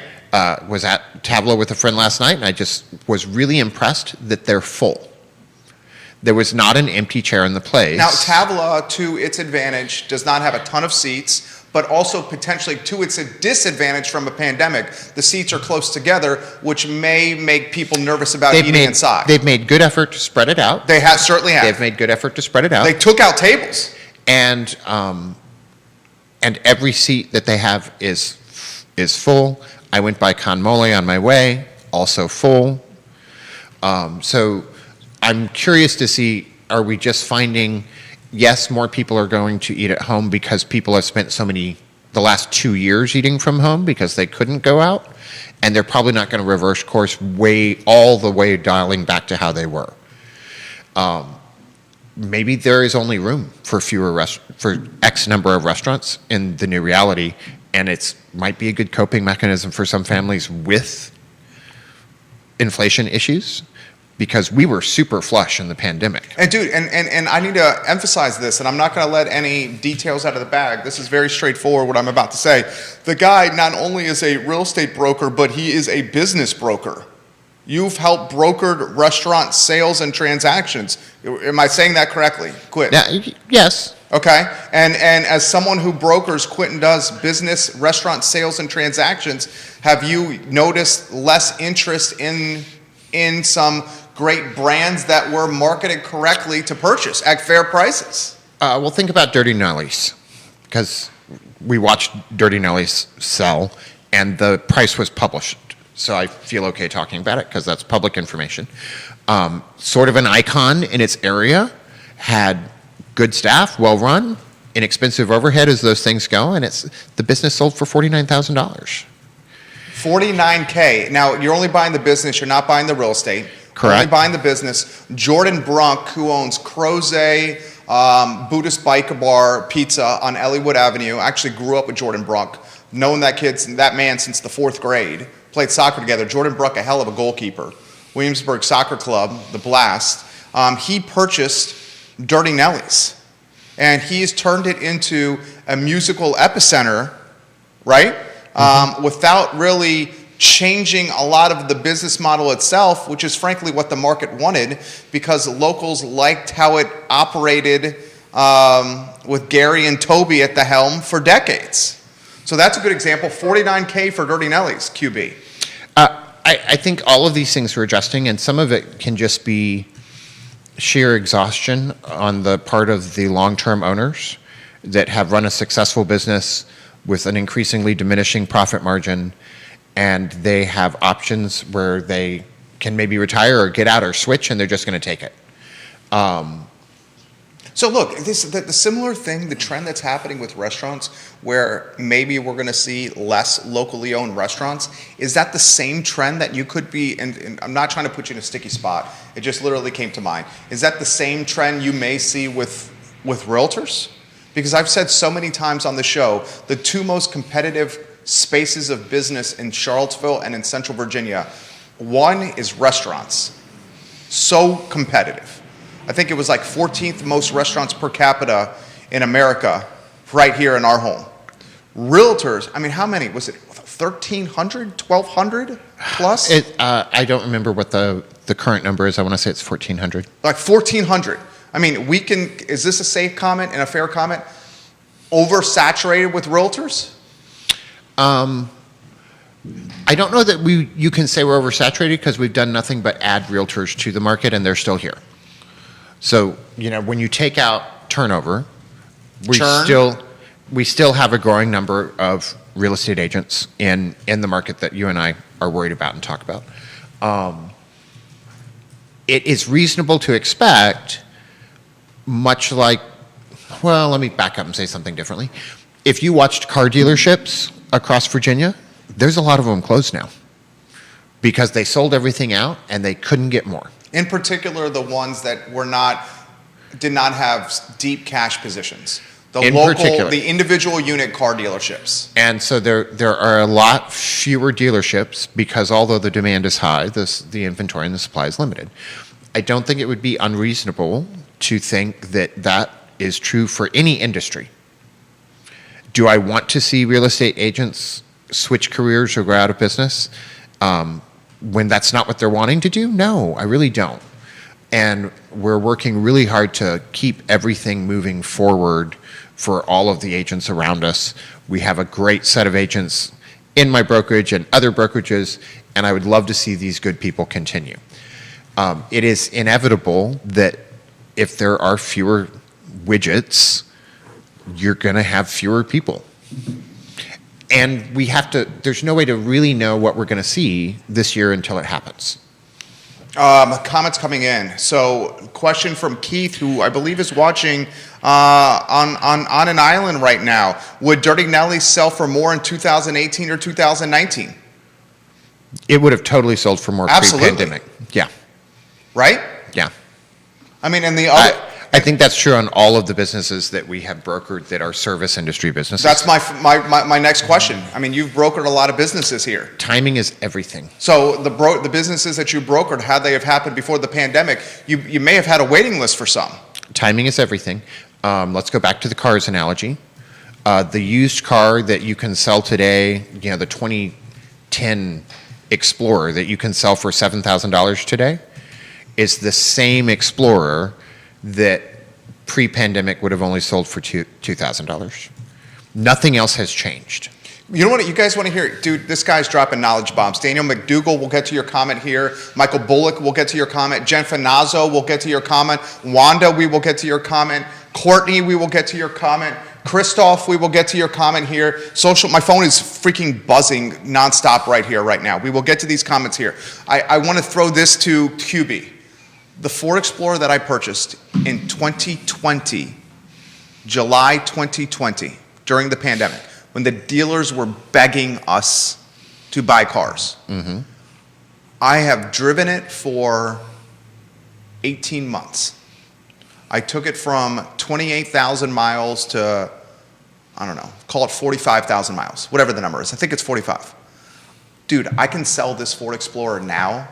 Speaker 2: Was at Tableau with a friend last night, and I just was really impressed that they're full. There was not an empty chair in the place.
Speaker 1: Now, Tableau, to its advantage, does not have a ton of seats, but also potentially to its disadvantage from a pandemic. The seats are close together, which may make people nervous about eating inside.
Speaker 2: They've made good effort to spread it out.
Speaker 1: They certainly have.
Speaker 2: They've made good effort to spread it out.
Speaker 1: They took out tables.
Speaker 2: And every seat that they have is full. I went by Con Mole on my way, also full. So I'm curious to see, are we just finding, yes, more people are going to eat at home because people have spent the last 2 years eating from home because they couldn't go out, and they're probably not going to reverse course all the way dialing back to how they were. Maybe there is only room for for X number of restaurants in the new reality, and it might be a good coping mechanism for some families with inflation issues, because we were super flush in the pandemic.
Speaker 1: And dude, and I need to emphasize this, and I'm not going to let any details out of the bag. This is very straightforward, what I'm about to say. The guy not only is a real estate broker, but he is a business broker. You've helped brokered restaurant sales and transactions. Am I saying that correctly? Quit.
Speaker 2: Yeah, yes.
Speaker 1: Okay. And as someone who brokers, Quentin does business, restaurant sales and transactions, have you noticed less interest in some great brands that were marketed correctly to purchase at fair prices?
Speaker 2: Well, think about Dirty Nellies, because we watched Dirty Nellies sell, and the price was published. So I feel okay talking about it because that's public information. Sort of an icon in its area, had good staff, well run, inexpensive overhead as those things go, and the business sold for $49,000.
Speaker 1: $49K. Now, you're only buying the business, you're not buying the real estate.
Speaker 2: Correct.
Speaker 1: You're only buying the business. Jordan Brunk, who owns Croze Buddhist Bike Bar Pizza on Elliowood Avenue, actually grew up with Jordan Brunk, known that man since the 4th grade, played soccer together. Jordan Brunk, a hell of a goalkeeper. Williamsburg Soccer Club, the Blast, He purchased Dirty Nelly's, and he's turned it into a musical epicenter, right? Without really changing a lot of the business model itself, which is frankly what the market wanted, because locals liked how it operated with Gary and Toby at the helm for decades. So that's a good example. $49K for Dirty Nelly's, QB.
Speaker 2: I think all of these things are adjusting, and some of it can just be sheer exhaustion on the part of the long-term owners that have run a successful business with an increasingly diminishing profit margin, and they have options where they can maybe retire or get out or switch, and they're just going to take it.
Speaker 1: So look, the similar thing, the trend that's happening with restaurants, where maybe we're going to see less locally owned restaurants, is that the same trend that you could be, and I'm not trying to put you in a sticky spot, it just literally came to mind. Is that the same trend you may see with realtors? Because I've said so many times on the show, the two most competitive spaces of business in Charlottesville and in Central Virginia, one is restaurants. So competitive. I think it was like 14th most restaurants per capita in America right here in our home. Realtors, I mean, how many? Was it 1,300, 1,200 plus?
Speaker 2: I don't remember what the current number is. I want to say it's 1,400.
Speaker 1: Like 1,400. I mean, is this a safe comment and a fair comment? Oversaturated with realtors?
Speaker 2: I don't know that you can say we're oversaturated, because we've done nothing but add realtors to the market, and they're still here. So, when you take out turnover, we still have a growing number of real estate agents in the market that you and I are worried about and talk about. It is reasonable to expect, much like, well, let me back up and say something differently. If you watched car dealerships across Virginia, there's a lot of them closed now because they sold everything out and they couldn't get more.
Speaker 1: In particular, the ones that did not have deep cash positions. The individual unit car dealerships.
Speaker 2: And so there are a lot fewer dealerships because although the demand is high, the inventory and the supply is limited. I don't think it would be unreasonable to think that is true for any industry. Do I want to see real estate agents switch careers or go out of business when that's not what they're wanting to do? No, I really don't. And we're working really hard to keep everything moving forward for all of the agents around us. We have a great set of agents in my brokerage and other brokerages, and I would love to see these good people continue. It is inevitable that if there are fewer widgets, you're going to have fewer people. And there's no way to really know what we're going to see this year until it happens.
Speaker 1: Comments coming in. So, question from Keith, who I believe is watching on an island right now. Would Dirty Nelly sell for more in 2018 or 2019?
Speaker 2: It would have totally sold for more pre-pandemic. Yeah.
Speaker 1: Right?
Speaker 2: Yeah.
Speaker 1: I mean, and the other...
Speaker 2: I think that's true on all of the businesses that we have brokered that are service industry businesses.
Speaker 1: That's my next question. I mean, you've brokered a lot of businesses here.
Speaker 2: Timing is everything.
Speaker 1: So the businesses that you brokered, had they have happened before the pandemic, you may have had a waiting list for some.
Speaker 2: Timing is everything. Let's go back to the cars analogy. The used car that you can sell today, the 2010 Explorer that you can sell for $7,000 today, is the same Explorer that pre-pandemic would have only sold for $2,000. Nothing else has changed.
Speaker 1: You know what you guys want to hear? Dude, this guy's dropping knowledge bombs. Daniel McDougall will get to your comment here. Michael Bullock will get to your comment. Jen Finazzo will get to your comment. Wanda, we will get to your comment. Courtney, we will get to your comment. Christoph, we will get to your comment here. My phone is freaking buzzing nonstop right here, right now. We will get to these comments here. I want to throw this to QB. The Ford Explorer that I purchased in 2020, July 2020, during the pandemic, when the dealers were begging us to buy cars. Mm-hmm. I have driven it for 18 months. I took it from 28,000 miles to, I don't know, call it 45,000 miles, whatever the number is. I think it's 45. Dude, I can sell this Ford Explorer now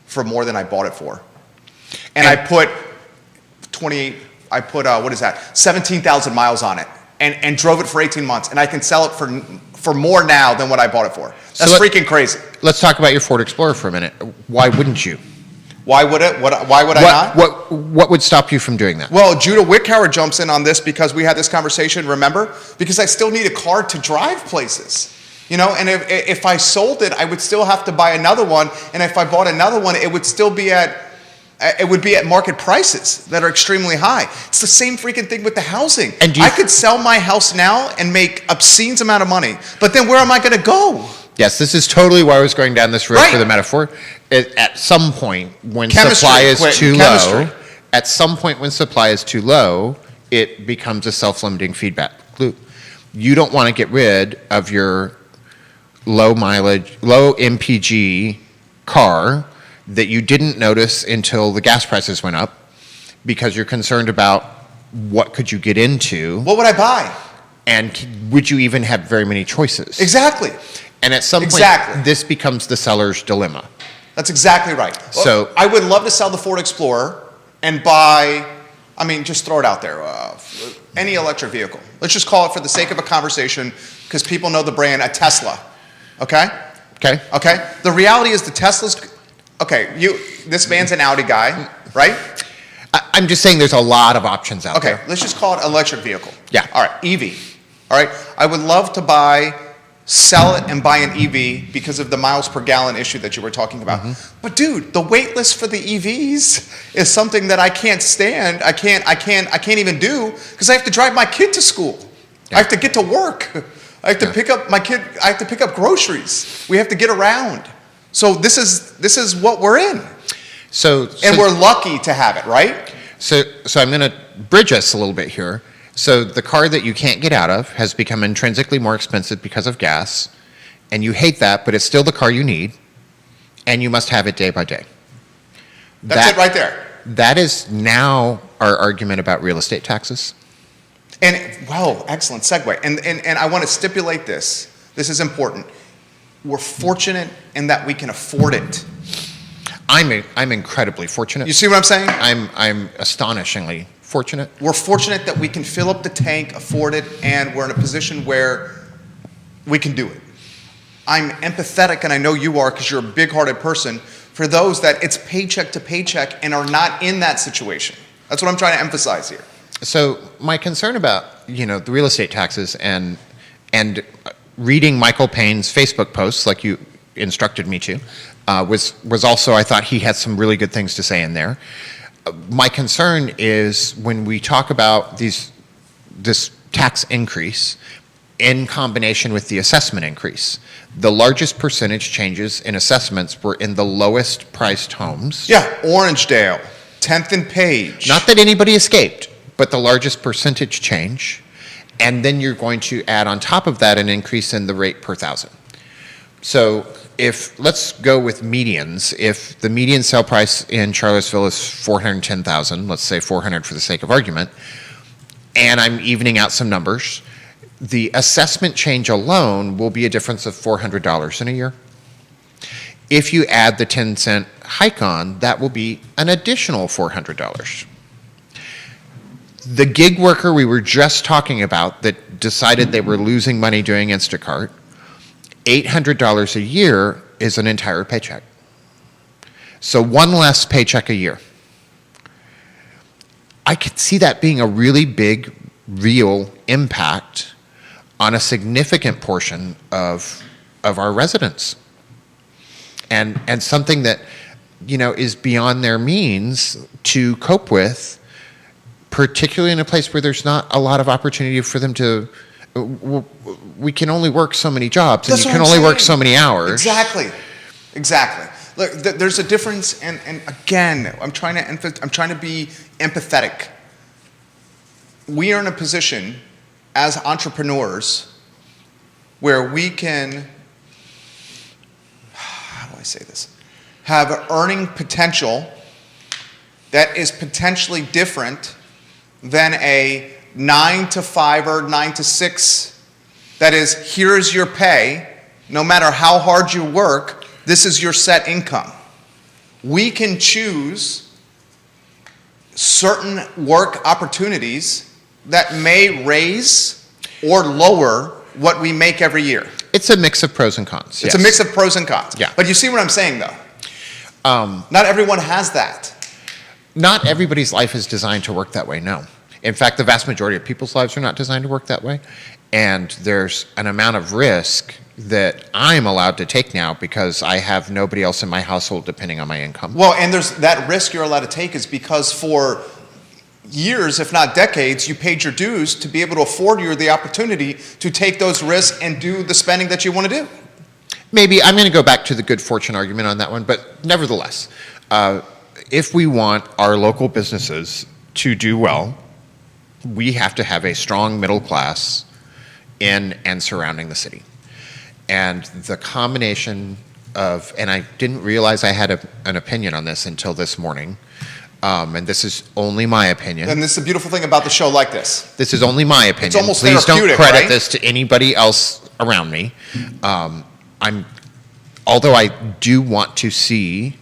Speaker 1: for more than I bought it for. And I put what is that, 17,000 miles on it and drove it for 18 months, and I can sell it for more now than what I bought it for. That's freaking crazy.
Speaker 2: Let's talk about your Ford Explorer for a minute. Why wouldn't you?
Speaker 1: Why would it? Why would I not?
Speaker 2: What would stop you from doing that?
Speaker 1: Well, Judah Wickhauer jumps in on this because we had this conversation, remember? Because I still need a car to drive places. You know, and if I sold it, I would still have to buy another one, and if I bought another one, it would still be at market prices that are extremely high. It's the same freaking thing with the housing. And I could sell my house now and make obscene amount of money, but then where am I going to go?
Speaker 2: Yes, this is totally why I was going down this road for the metaphor. At some point, when supply is too low, it becomes a self-limiting feedback loop. You don't want to get rid of your low mileage, low MPG car that you didn't notice until the gas prices went up because you're concerned about what could you get into.
Speaker 1: What would I buy?
Speaker 2: And would you even have very many choices?
Speaker 1: Exactly.
Speaker 2: And at some point, this becomes the seller's dilemma.
Speaker 1: That's exactly right.
Speaker 2: So
Speaker 1: I would love to sell the Ford Explorer and buy, I mean, just throw it out there, any electric vehicle. Let's just call it, for the sake of a conversation, because people know the brand, a Tesla. Okay?
Speaker 2: Okay.
Speaker 1: Okay? The reality is the Tesla's, this man's an Audi guy, right?
Speaker 2: I'm just saying there's a lot of options out there.
Speaker 1: Okay, let's just call it electric vehicle.
Speaker 2: Yeah.
Speaker 1: All right, EV. All right, I would love to sell it and buy an EV because of the miles per gallon issue that you were talking about. Mm-hmm. But dude, the wait list for the EVs is something that I can't stand. I can't even do because I have to drive my kid to school. Yeah. I have to get to work. I have to pick up my kid. I have to pick up groceries. We have to get around. So this is what we're in. So we're lucky to have it, right?
Speaker 2: So I'm going to bridge us a little bit here. So the car that you can't get out of has become intrinsically more expensive because of gas, and you hate that, but it's still the car you need, and you must have it day by day.
Speaker 1: That's it right there.
Speaker 2: That is now our argument about real estate taxes.
Speaker 1: And, well, excellent segue. And I want to stipulate this. This is important. We're fortunate in that we can afford it.
Speaker 2: I'm incredibly fortunate.
Speaker 1: You see what I'm saying?
Speaker 2: I'm astonishingly fortunate.
Speaker 1: We're fortunate that we can fill up the tank, afford it, and we're in a position where we can do it. I'm empathetic, and I know you are because you're a big-hearted person, for those that it's paycheck to paycheck and are not in that situation. That's what I'm trying to emphasize here.
Speaker 2: So my concern about, the real estate taxes and reading Michael Payne's Facebook posts, like you instructed me to, was also, I thought he had some really good things to say in there. My concern is when we talk about this tax increase in combination with the assessment increase, the largest percentage changes in assessments were in the lowest priced homes.
Speaker 1: Yeah, Orangedale, 10th and Page.
Speaker 2: Not that anybody escaped, but the largest percentage change. And then you're going to add on top of that an increase in the rate per thousand. So let's go with medians. If the median sale price in Charlottesville is $410,000, let's say 400 for the sake of argument, and I'm evening out some numbers, the assessment change alone will be a difference of $400 in a year. If you add the 10-cent hike on, that will be an additional $400. The gig worker we were just talking about that decided they were losing money doing Instacart, $800 a year is an entire paycheck. So one less paycheck a year. I could see that being a really big, real impact on a significant portion of our residents. And something that, is beyond their means to cope with, particularly in a place where there's not a lot of opportunity for them to. We can only work so many jobs, and you can only work so many hours.
Speaker 1: Exactly. Look, there's a difference, and again, I'm trying to be empathetic. We are in a position as entrepreneurs where we can, how do I say this, have earning potential that is potentially different than a 9 to 5 or 9 to 6. That is, here's your pay. No matter how hard you work, this is your set income. We can choose certain work opportunities that may raise or lower what we make every year.
Speaker 2: It's a mix of pros and cons.
Speaker 1: It's a mix of pros and cons.
Speaker 2: Yeah.
Speaker 1: But you see what I'm saying, though? Not everyone has that.
Speaker 2: Not everybody's life is designed to work that way, no. In fact, the vast majority of people's lives are not designed to work that way. And there's an amount of risk that I'm allowed to take now because I have nobody else in my household depending on my income.
Speaker 1: Well, and there's that risk you're allowed to take is because for years, if not decades, you paid your dues to be able to afford you the opportunity to take those risks and do the spending that you want to do.
Speaker 2: Maybe I'm going to go back to the good fortune argument on that one, but nevertheless, if we want our local businesses to do well, we have to have a strong middle class in and surrounding the city. And the combination of, and I didn't realize I had an opinion on this until this morning, and this is only my opinion.
Speaker 1: And this is the beautiful thing about the show like this.
Speaker 2: This is only my opinion.
Speaker 1: It's almost
Speaker 2: Please don't
Speaker 1: therapeutic,
Speaker 2: credit
Speaker 1: right?
Speaker 2: this to anybody else around me. Although I do want to see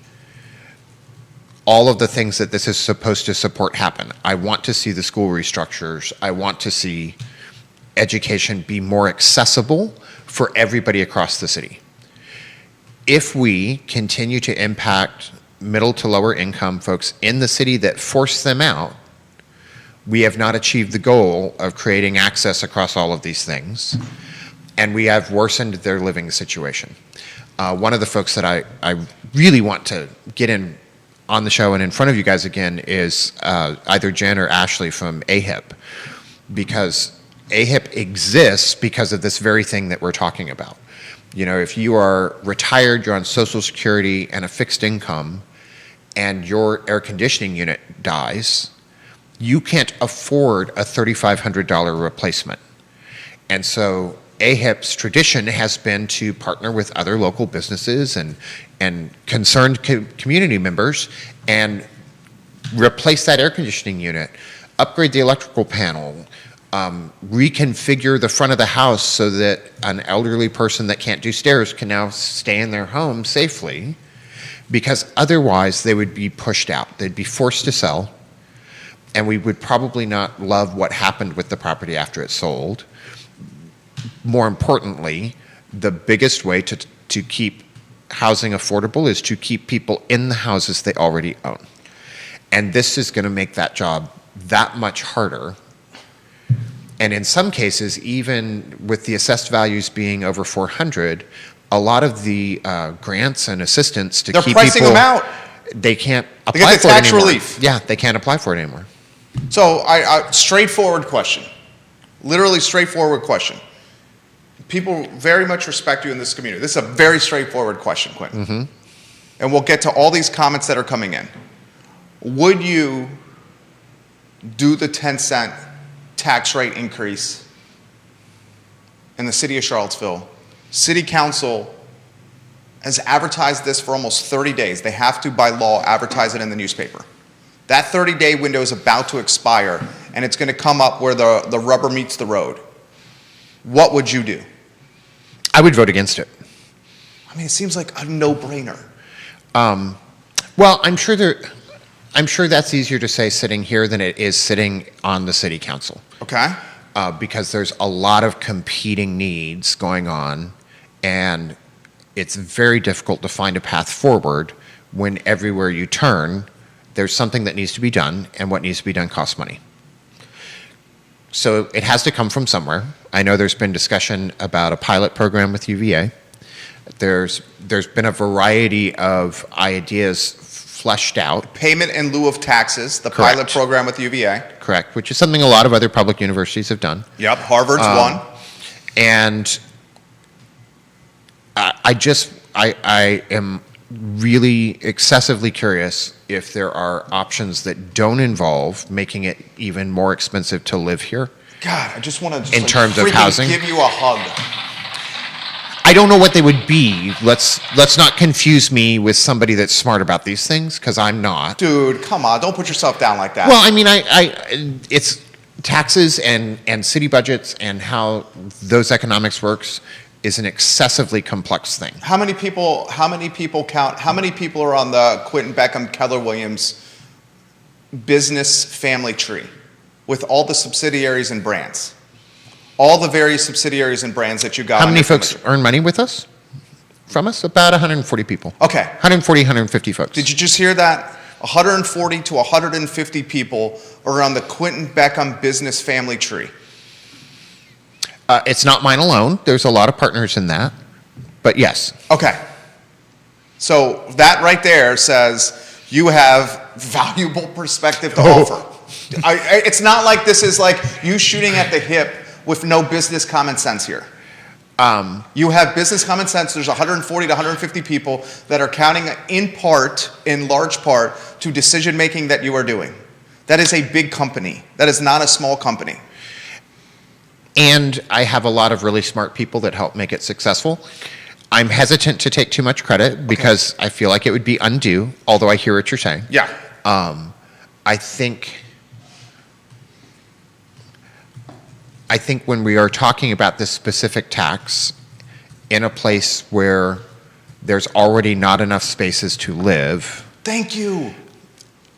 Speaker 2: all of the things that this is supposed to support happen. I want to see the school restructures. I want to see education be more accessible for everybody across the city. If we continue to impact middle to lower income folks in the city that force them out, we have not achieved the goal of creating access across all of these things, and we have worsened their living situation. One of the folks that I really want to get in on the show and in front of you guys again is either Jen or Ashley from AHIP, because AHIP exists because of this very thing that we're talking about. You know, if you are retired, you're on Social Security and a fixed income, and your air conditioning unit dies, you can't afford a $3,500 replacement. And so AHIP's tradition has been to partner with other local businesses and concerned community members and replace that air conditioning unit, upgrade the electrical panel, reconfigure the front of the house so that an elderly person that can't do stairs can now stay in their home safely, because otherwise they would be pushed out. They'd be forced to sell, and we would probably not love what happened with the property after it sold. More importantly, the biggest way to keep housing affordable is to keep people in the houses they already own. And this is going to make that job that much harder. And in some cases, even with the assessed values being over 400, a lot of the grants and assistance to
Speaker 1: They're
Speaker 2: keep
Speaker 1: pricing
Speaker 2: people,
Speaker 1: them out.
Speaker 2: they can't
Speaker 1: They
Speaker 2: apply
Speaker 1: get the
Speaker 2: for it
Speaker 1: tax
Speaker 2: anymore.
Speaker 1: relief.
Speaker 2: Yeah, they can't apply for it anymore.
Speaker 1: So, straightforward question. Literally straightforward question. People very much respect you in this community. This is a very straightforward question, Quentin.
Speaker 2: Mm-hmm.
Speaker 1: And we'll get to all these comments that are coming in. Would you do the 10-cent tax rate increase in the city of Charlottesville? City Council has advertised this for almost 30 days. They have to, by law, advertise it in the newspaper. That 30-day window is about to expire, and it's going to come up where the rubber meets the road. What would you do?
Speaker 2: I would vote against it.
Speaker 1: I mean, it seems like a no-brainer.
Speaker 2: Well, I'm sure that's easier to say sitting here than it is sitting on the city council.
Speaker 1: Okay?
Speaker 2: Because there's a lot of competing needs going on, and it's very difficult to find a path forward when everywhere you turn, there's something that needs to be done, and what needs to be done costs money. So it has to come from somewhere. I know there's been discussion about a pilot program with UVA. There's been a variety of ideas fleshed out.
Speaker 1: Payment in lieu of taxes, the
Speaker 2: Correct.
Speaker 1: pilot program with UVA.
Speaker 2: Correct, which is something a lot of other public universities have done.
Speaker 1: Yep, Harvard's one.
Speaker 2: And I am really excessively curious if there are options that don't involve making it even more expensive to live here.
Speaker 1: God, I just want to
Speaker 2: In terms of
Speaker 1: freaking
Speaker 2: housing?
Speaker 1: give you a hug.
Speaker 2: I don't know what they would be. Let's not confuse me with somebody that's smart about these things, because I'm not.
Speaker 1: Dude, come on, don't put yourself down like that.
Speaker 2: Well, I mean, it's taxes and city budgets and how those economics works is an excessively complex thing.
Speaker 1: How many people are on the Quentin Beckham, Keller Williams business family tree with all the subsidiaries and brands. All the various subsidiaries and brands that you got.
Speaker 2: How
Speaker 1: on
Speaker 2: many
Speaker 1: your
Speaker 2: folks
Speaker 1: family tree.
Speaker 2: earn money with us? From us? About 140 people.
Speaker 1: Okay.
Speaker 2: 140, 150 folks.
Speaker 1: Did you just hear that? 140 to 150 people are on the Quentin Beckham business family tree.
Speaker 2: It's not mine alone. There's a lot of partners in that. But yes.
Speaker 1: Okay. So that right there says you have valuable perspective to offer. It's not like this is like you shooting at the hip with no business common sense here. You have business common sense. There's 140 to 150 people that are counting in large part, to decision making that you are doing. That is a big company. That is not a small company.
Speaker 2: And I have a lot of really smart people that help make it successful. I'm hesitant to take too much credit because I feel like it would be undue, although I hear what you're saying.
Speaker 1: Yeah.
Speaker 2: I think when we are talking about this specific tax in a place where there's already not enough spaces to live,
Speaker 1: Thank you.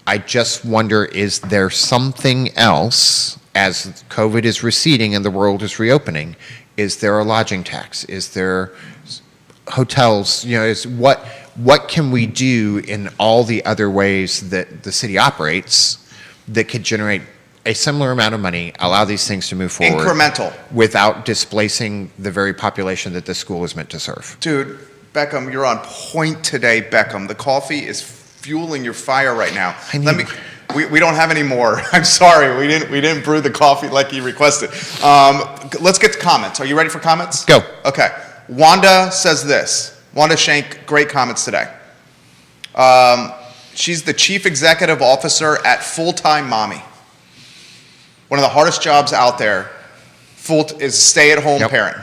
Speaker 2: I just wonder, is there something else as COVID is receding and the world is reopening? Is there a lodging tax? Is there hotels? What can we do in all the other ways that the city operates that could generate a similar amount of money, allow these things to move forward
Speaker 1: Incremental.
Speaker 2: without displacing the very population that this school is meant to serve?
Speaker 1: Dude, Beckham, you're on point today, Beckham. The coffee is fueling your fire right now. We don't have any more. I'm sorry, we didn't brew the coffee like you requested. Let's get to comments. Are you ready for comments?
Speaker 2: Go.
Speaker 1: Okay. Wanda says this. Wanda Shank, great comments today. She's the chief executive officer at Full Time Mommy. One of the hardest jobs out there is a stay-at-home parent.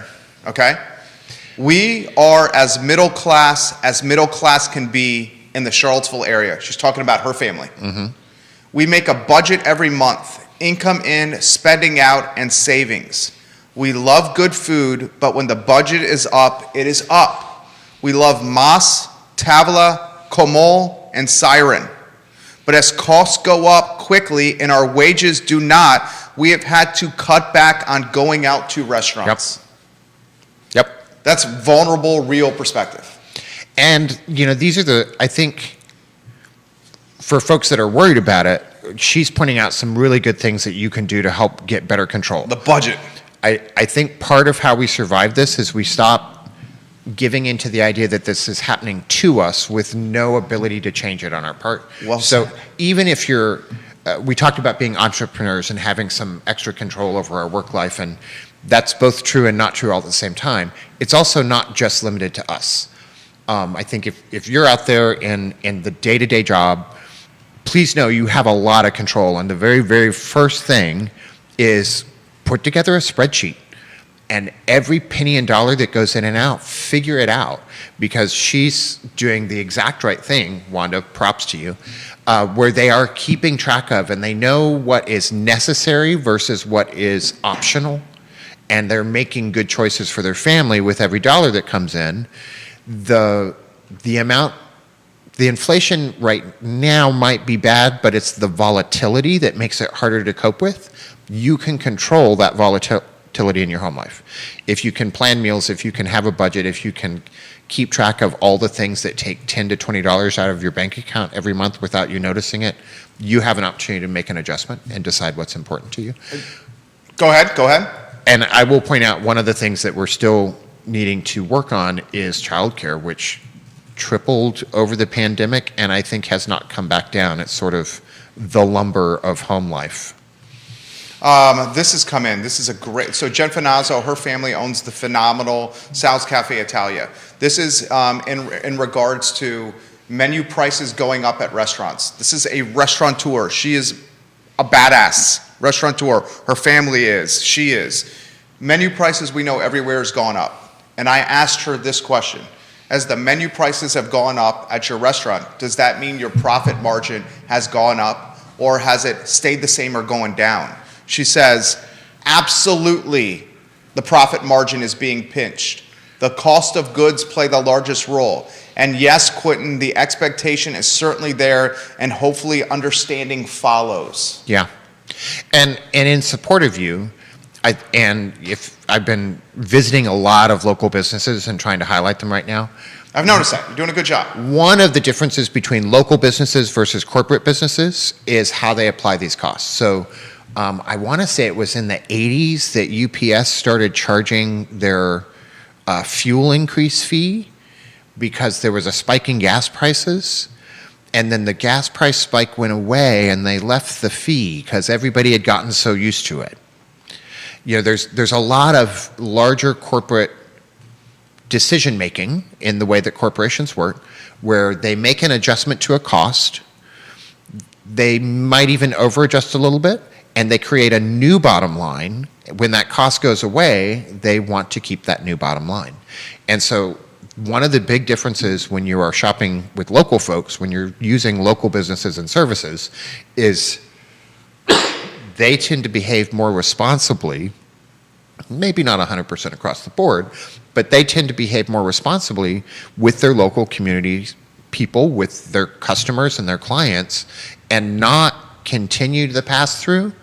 Speaker 1: Okay? We are as middle class can be in the Charlottesville area. She's talking about her family.
Speaker 2: Mm-hmm.
Speaker 1: We make a budget every month, income in, spending out, and savings. We love good food, but when the budget is up, it is up. We love Mas, Tavola, Comol, and Siren. But as costs go up quickly and our wages do not, we have had to cut back on going out to restaurants.
Speaker 2: Yep.
Speaker 1: That's vulnerable, real perspective.
Speaker 2: And, these are I think, for folks that are worried about it, she's pointing out some really good things that you can do to help get better control.
Speaker 1: The budget.
Speaker 2: I think part of how we survive this is we stop giving into the idea that this is happening to us with no ability to change it on our part.
Speaker 1: Well
Speaker 2: so
Speaker 1: said.
Speaker 2: even if you're, we talked about being entrepreneurs and having some extra control over our work life, and that's both true and not true all at the same time. It's also not just limited to us. I think if you're out there in the day-to-day job, please know you have a lot of control. And the very, very first thing is put together a spreadsheet. And every penny and dollar that goes in and out, figure it out. Because she's doing the exact right thing, Wanda, props to you, where they are keeping track of and they know what is necessary versus what is optional. And they're making good choices for their family with every dollar that comes in. The inflation right now might be bad, but it's the volatility that makes it harder to cope with. You can control that volatility in your home life. If you can plan meals, if you can have a budget, if you can keep track of all the things that take $10 to $20 out of your bank account every month without you noticing it, you have an opportunity to make an adjustment and decide what's important to you.
Speaker 1: Go ahead.
Speaker 2: And I will point out one of the things that we're still needing to work on is childcare, which tripled over the pandemic and I think has not come back down. It's sort of the lumber of home life.
Speaker 1: This has come in. This is a great. So Jen Finazzo, her family owns the phenomenal Sal's Cafe Italia. This is in regards to menu prices going up at restaurants. This is a restaurateur. She is a badass restaurateur. Her family is. She is. Menu prices we know everywhere has gone up. And I asked her this question. As the menu prices have gone up at your restaurant, does that mean your profit margin has gone up or has it stayed the same or going down? She says, absolutely, the profit margin is being pinched. The cost of goods play the largest role. And yes, Quentin, the expectation is certainly there, and hopefully understanding follows.
Speaker 2: Yeah. And in support of you, if I've been visiting a lot of local businesses and trying to highlight them right now.
Speaker 1: I've noticed that. You're doing a good job.
Speaker 2: One of the differences between local businesses versus corporate businesses is how they apply these costs. So I want to say it was in the 80s that UPS started charging their fuel increase fee because there was a spike in gas prices. And then the gas price spike went away and they left the fee because everybody had gotten so used to it. You know, there's a lot of larger corporate decision making in the way that corporations work, where they make an adjustment to a cost, they might even over adjust a little bit, and they create a new bottom line. When that cost goes away, they want to keep that new bottom line. And so one of the big differences when you are shopping with local folks, when you're using local businesses and services, is they tend to behave more responsibly, maybe not 100% across the board, but they tend to behave more responsibly with their local community people, with their customers and their clients, and not continue the pass-through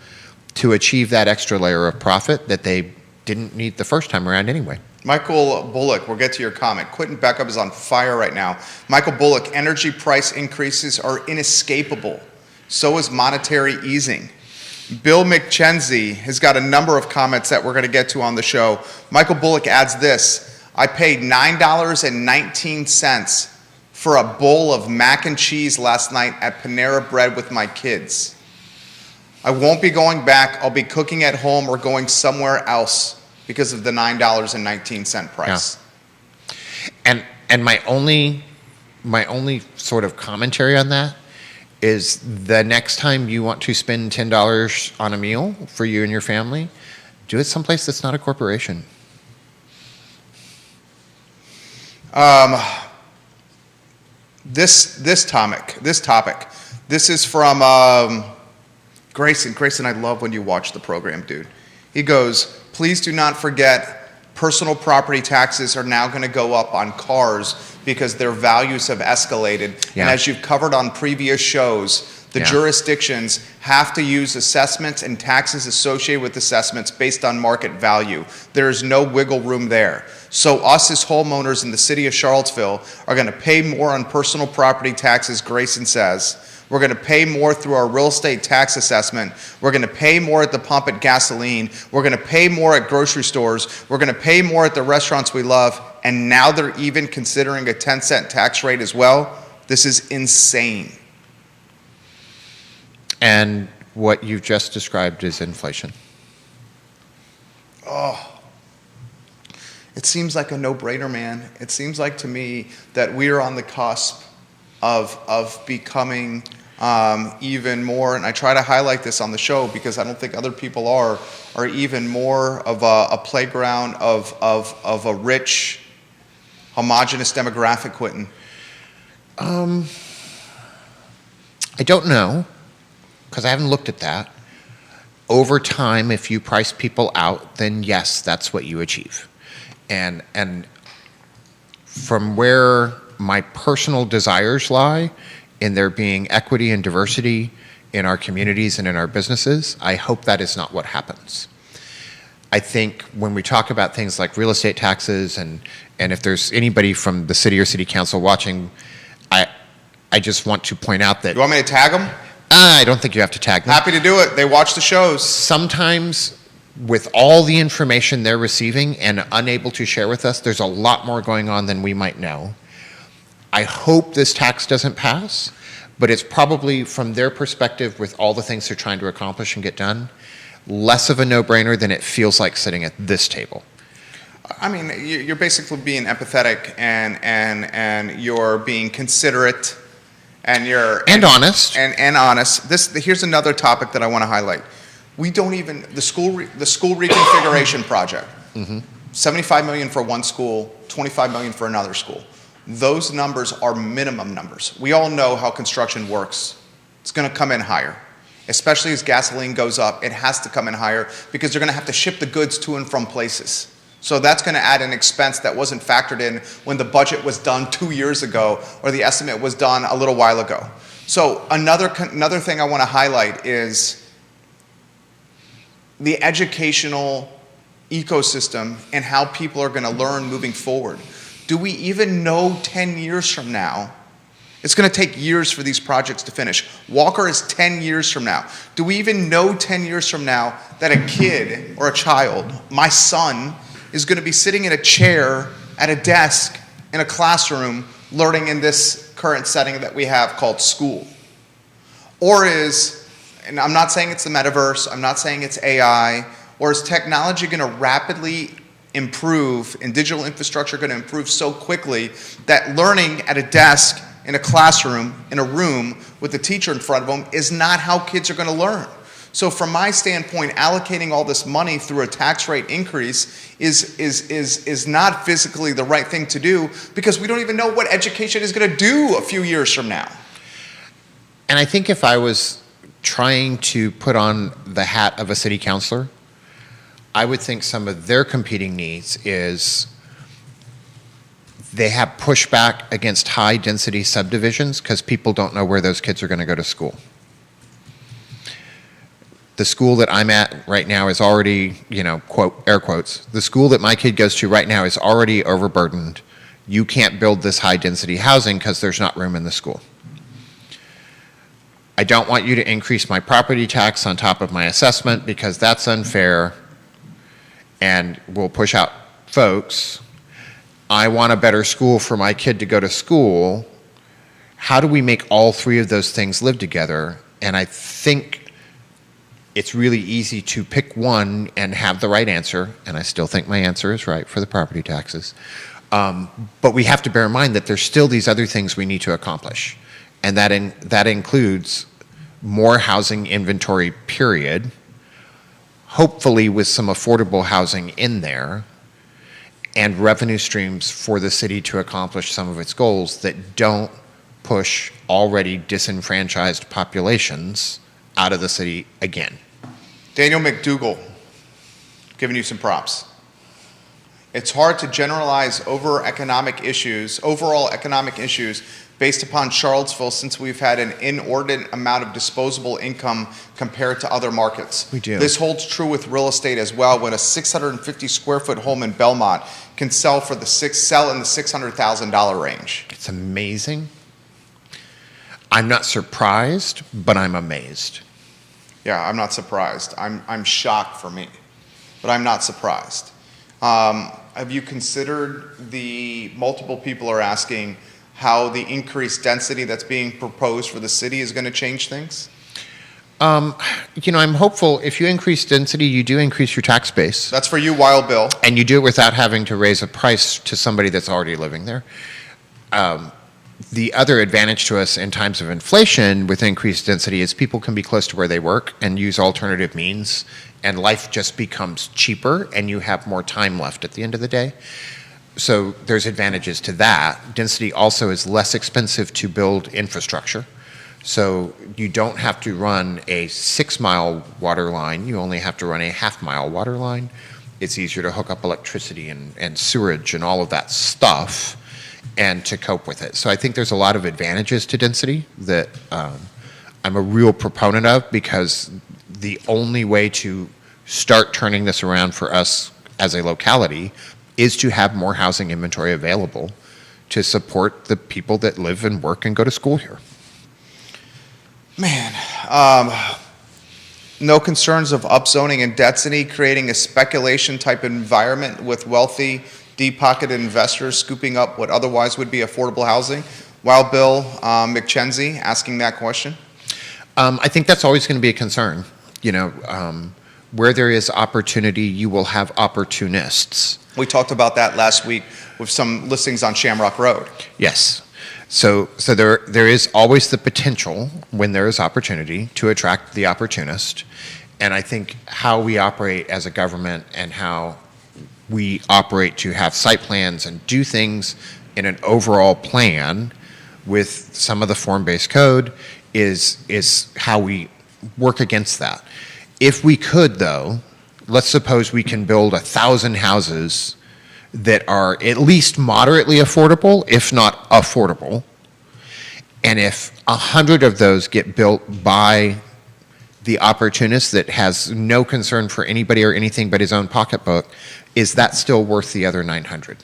Speaker 2: to achieve that extra layer of profit that they didn't need the first time around anyway.
Speaker 1: Michael Bullock, we'll get to your comment. Quentin Beckup is on fire right now. Michael Bullock, energy price increases are inescapable. So is monetary easing. Bill McKenzie has got a number of comments that we're going to get to on the show. Michael Bullock adds this: I paid $9.19 for a bowl of mac and cheese last night at Panera Bread with my kids. I won't be going back. I'll be cooking at home or going somewhere else because of the $9.19 price.
Speaker 2: Yeah. And my only sort of commentary on that is the next time you want to spend $10 on a meal for you and your family, do it someplace that's not a corporation.
Speaker 1: This topic. This is from Grayson. Grayson, I love when you watch the program, dude. He goes, please do not forget personal property taxes are now going to go up on cars because their values have escalated.
Speaker 2: Yeah.
Speaker 1: And as you've covered on previous shows, the jurisdictions have to use assessments and taxes associated with assessments based on market value. There is no wiggle room there. So us as homeowners in the city of Charlottesville are going to pay more on personal property taxes, Grayson says. We're going to pay more through our real estate tax assessment. We're going to pay more at the pump at gasoline. We're going to pay more at grocery stores. We're going to pay more at the restaurants we love. And now they're even considering a 10-cent tax rate as well. This is insane.
Speaker 2: And what you've just described is inflation.
Speaker 1: Oh, it seems like a no-brainer, man. It seems like to me that we are on the cusp of becoming even more, and I try to highlight this on the show because I don't think other people are even more of a playground of a rich, homogenous demographic, Quentin.
Speaker 2: I don't know, because I haven't looked at that. Over time, if you price people out, then yes, that's what you achieve. And from where my personal desires lie in there being equity and diversity in our communities and in our businesses, I hope that is not what happens. I think when we talk about things like real estate taxes, and if there's anybody from the city or city council watching, I just want to point out that...
Speaker 1: You want me to tag them?
Speaker 2: I don't think you have to tag them.
Speaker 1: Happy to do it. They watch the shows.
Speaker 2: Sometimes with all the information they're receiving and unable to share with us, there's a lot more going on than we might know. I hope this tax doesn't pass, but it's probably, from their perspective, with all the things they're trying to accomplish and get done, less of a no-brainer than it feels like sitting at this table.
Speaker 1: I mean, you're basically being empathetic and you're being considerate and you're...
Speaker 2: And honest.
Speaker 1: And honest. Here's another topic that I want to highlight. We don't even... The school reconfiguration project. Mm-hmm. $75 million for one school, $25 million for another school. Those numbers are minimum numbers. We all know how construction works. It's going to come in higher. Especially as gasoline goes up, it has to come in higher because they're going to have to ship the goods to and from places. So that's going to add an expense that wasn't factored in when the budget was done 2 years ago or the estimate was done a little while ago. So another thing I want to highlight is the educational ecosystem and how people are going to learn moving forward. Do we even know 10 years from now? It's going to take years for these projects to finish. Walker is 10 years from now. Do we even know 10 years from now that a kid or a child, my son, is going to be sitting in a chair at a desk in a classroom learning in this current setting that we have called school? Or is, and I'm not saying it's the metaverse, I'm not saying it's AI, or is technology going to rapidly improve and digital infrastructure going to improve so quickly that learning at a desk in a classroom, in a room with a teacher in front of them is not how kids are going to learn? So from my standpoint, allocating all this money through a tax rate increase is not physically the right thing to do, because we don't even know what education is going to do a few years from now.
Speaker 2: And I think if I was trying to put on the hat of a city councilor, I would think some of their competing needs is they have pushback against high density subdivisions because people don't know where those kids are going to go to school. The school that I'm at right now is already, quote, air quotes, the school that my kid goes to right now is already overburdened. You can't build this high density housing because there's not room in the school. I don't want you to increase my property tax on top of my assessment because that's unfair and will push out folks. I want a better school for my kid to go to school. How do we make all three of those things live together? And I think it's really easy to pick one and have the right answer, and I still think my answer is right for the property taxes. But we have to bear in mind that there's still these other things we need to accomplish. And that includes more housing inventory, period, hopefully with some affordable housing in there, and revenue streams for the city to accomplish some of its goals that don't push already disenfranchised populations out of the city again.
Speaker 1: Daniel McDougall, giving you some props. It's hard to generalize overall economic issues based upon Charlottesville, since we've had an inordinate amount of disposable income compared to other markets.
Speaker 2: We do.
Speaker 1: This holds true with real estate as well, when a 650 square foot home in Belmont can sell in the $600,000 range.
Speaker 2: It's amazing. I'm not surprised, but I'm amazed.
Speaker 1: Yeah, I'm not surprised. I'm shocked for me, but I'm not surprised. Have you considered the multiple people are asking how the increased density that's being proposed for the city is going to change things?
Speaker 2: I'm hopeful. If you increase density, you do increase your tax base.
Speaker 1: That's for you, Wild Bill.
Speaker 2: And you do it without having to raise a price to somebody that's already living there. The other advantage to us in times of inflation with increased density is people can be close to where they work and use alternative means, and life just becomes cheaper and you have more time left at the end of the day. So there's advantages to that. Density also is less expensive to build infrastructure. So you don't have to run a 6-mile water line, you only have to run a half-mile water line. It's easier to hook up electricity and sewerage and all of that stuff and to cope with it. So I think there's a lot of advantages to density that I'm a real proponent of, because the only way to start turning this around for us as a locality is to have more housing inventory available to support the people that live and work and go to school here.
Speaker 1: Man, no concerns of upzoning and density, creating a speculation type environment with wealthy, deep-pocketed investors scooping up what otherwise would be affordable housing. Wild Bill McKenzie asking that question.
Speaker 2: I think that's always going to be a concern. Where there is opportunity, you will have opportunists.
Speaker 1: We talked about that last week with some listings on Shamrock Road.
Speaker 2: Yes. So there is always the potential, when there is opportunity, to attract the opportunist. And I think how we operate as a government and how we operate to have site plans and do things in an overall plan with some of the form-based code is how we work against that. If we could, though, let's suppose we can build 1,000 houses that are at least moderately affordable, if not affordable. And if 100 of those get built by the opportunist that has no concern for anybody or anything but his own pocketbook, is that still worth the other 900?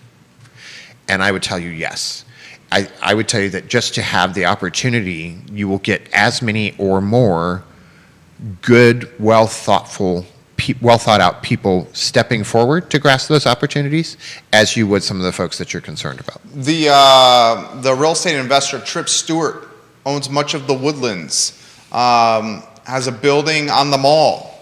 Speaker 2: And I would tell you yes. I would tell you that just to have the opportunity, you will get as many or more good, well thought out people stepping forward to grasp those opportunities as you would some of the folks that you're concerned about.
Speaker 1: The real estate investor Tripp Stewart owns much of the Woodlands, has a building on the mall.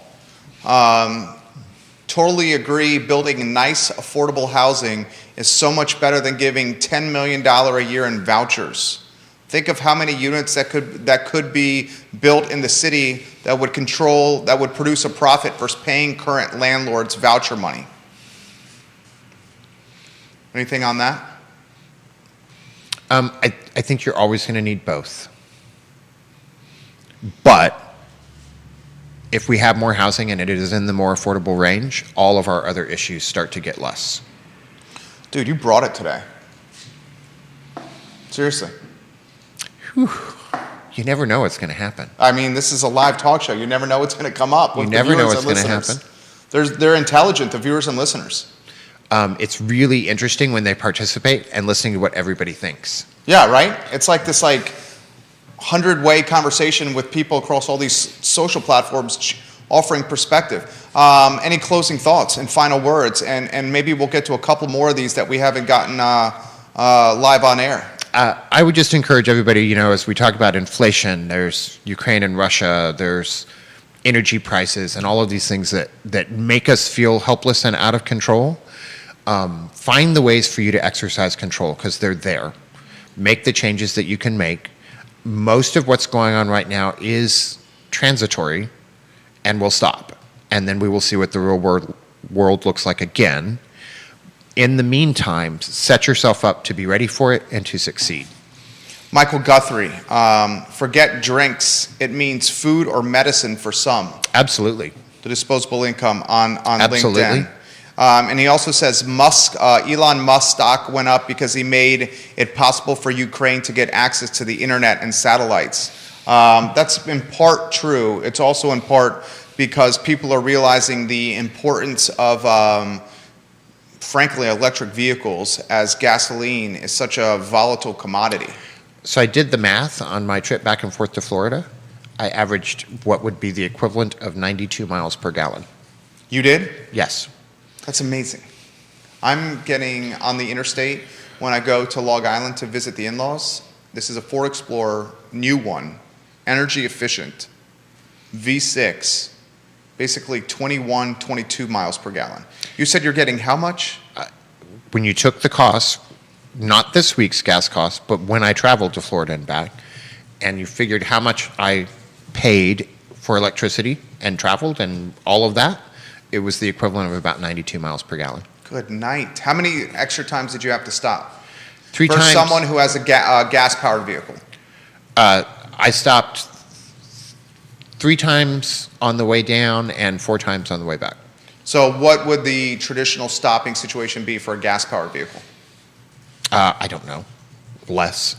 Speaker 1: Totally agree, building nice, affordable housing is so much better than giving $10 million a year in vouchers. Think of how many units that could be built in the city that would produce a profit versus paying current landlords voucher money. Anything on that?
Speaker 2: I think you're always going to need both. But if we have more housing and it is in the more affordable range, all of our other issues start to get less.
Speaker 1: Dude, you brought it today. Seriously.
Speaker 2: Whew. You never know what's going to happen.
Speaker 1: I mean, this is a live talk show. You never know what's going to come up.
Speaker 2: You never know what's going to happen.
Speaker 1: They're intelligent, the viewers and listeners.
Speaker 2: It's really interesting when they participate and listening to what everybody thinks.
Speaker 1: Yeah, right? It's like this 100-way conversation with people across all these social platforms offering perspective. Any closing thoughts and final words? And maybe we'll get to a couple more of these that we haven't gotten live on air.
Speaker 2: I would just encourage everybody, as we talk about inflation, there's Ukraine and Russia, there's energy prices, and all of these things that make us feel helpless and out of control. Find the ways for you to exercise control, because they're there. Make the changes that you can make. Most of what's going on right now is transitory and will stop. And then we will see what the real world looks like again. In the meantime, set yourself up to be ready for it and to succeed.
Speaker 1: Michael Guthrie, forget drinks. It means food or medicine for some.
Speaker 2: Absolutely.
Speaker 1: The disposable income on
Speaker 2: Absolutely.
Speaker 1: LinkedIn. And he also says Elon Musk stock went up because he made it possible for Ukraine to get access to the internet and satellites. That's in part true. It's also in part because people are realizing the importance of, frankly, electric vehicles, as gasoline is such a volatile commodity.
Speaker 2: So I did the math on my trip back and forth to Florida. I averaged what would be the equivalent of 92 miles per gallon.
Speaker 1: You did?
Speaker 2: Yes.
Speaker 1: That's amazing. I'm getting on the interstate when I go to Long Island to visit the in-laws. This is a Ford Explorer, new one, energy efficient, V6, basically 21, 22 miles per gallon. You said you're getting how much?
Speaker 2: When you took the cost, not this week's gas cost, but when I traveled to Florida and back, and you figured how much I paid for electricity and traveled and all of that, it was the equivalent of about 92 miles per gallon.
Speaker 1: Good night. How many extra times did you have to stop?
Speaker 2: 3 times.
Speaker 1: For someone who has a gas-powered vehicle.
Speaker 2: I stopped 3 times on the way down and 4 times on the way back.
Speaker 1: So what would the traditional stopping situation be for a gas-powered vehicle?
Speaker 2: I don't know. Less.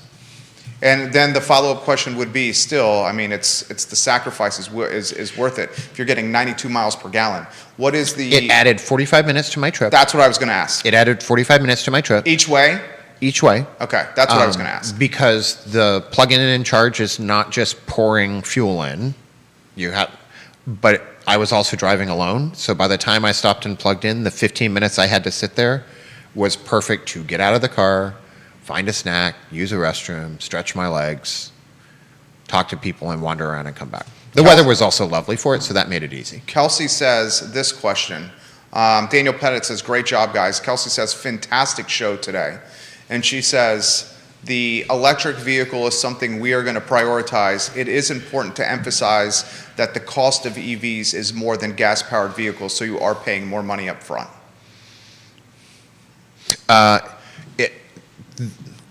Speaker 1: And then the follow-up question would be still, I mean, it's the sacrifice is worth it. If you're getting 92 miles per gallon, what is the...
Speaker 2: It added 45 minutes to my trip.
Speaker 1: That's what I was going to ask.
Speaker 2: It added 45 minutes to my trip.
Speaker 1: Each way?
Speaker 2: Each way.
Speaker 1: Okay, that's what I was going to ask.
Speaker 2: Because the plug-in and charge is not just pouring fuel in. But I was also driving alone, so by the time I stopped and plugged in, the 15 minutes I had to sit there was perfect to get out of the car, find a snack, use a restroom, stretch my legs, talk to people, and wander around and come back. The weather was also lovely for it, so that made it easy.
Speaker 1: Kelsey says this question. Daniel Pettit says, great job, guys. Kelsey says, fantastic show today. And she says, the electric vehicle is something we are going to prioritize. It is important to emphasize that the cost of EVs is more than gas-powered vehicles, so you are paying more money up front.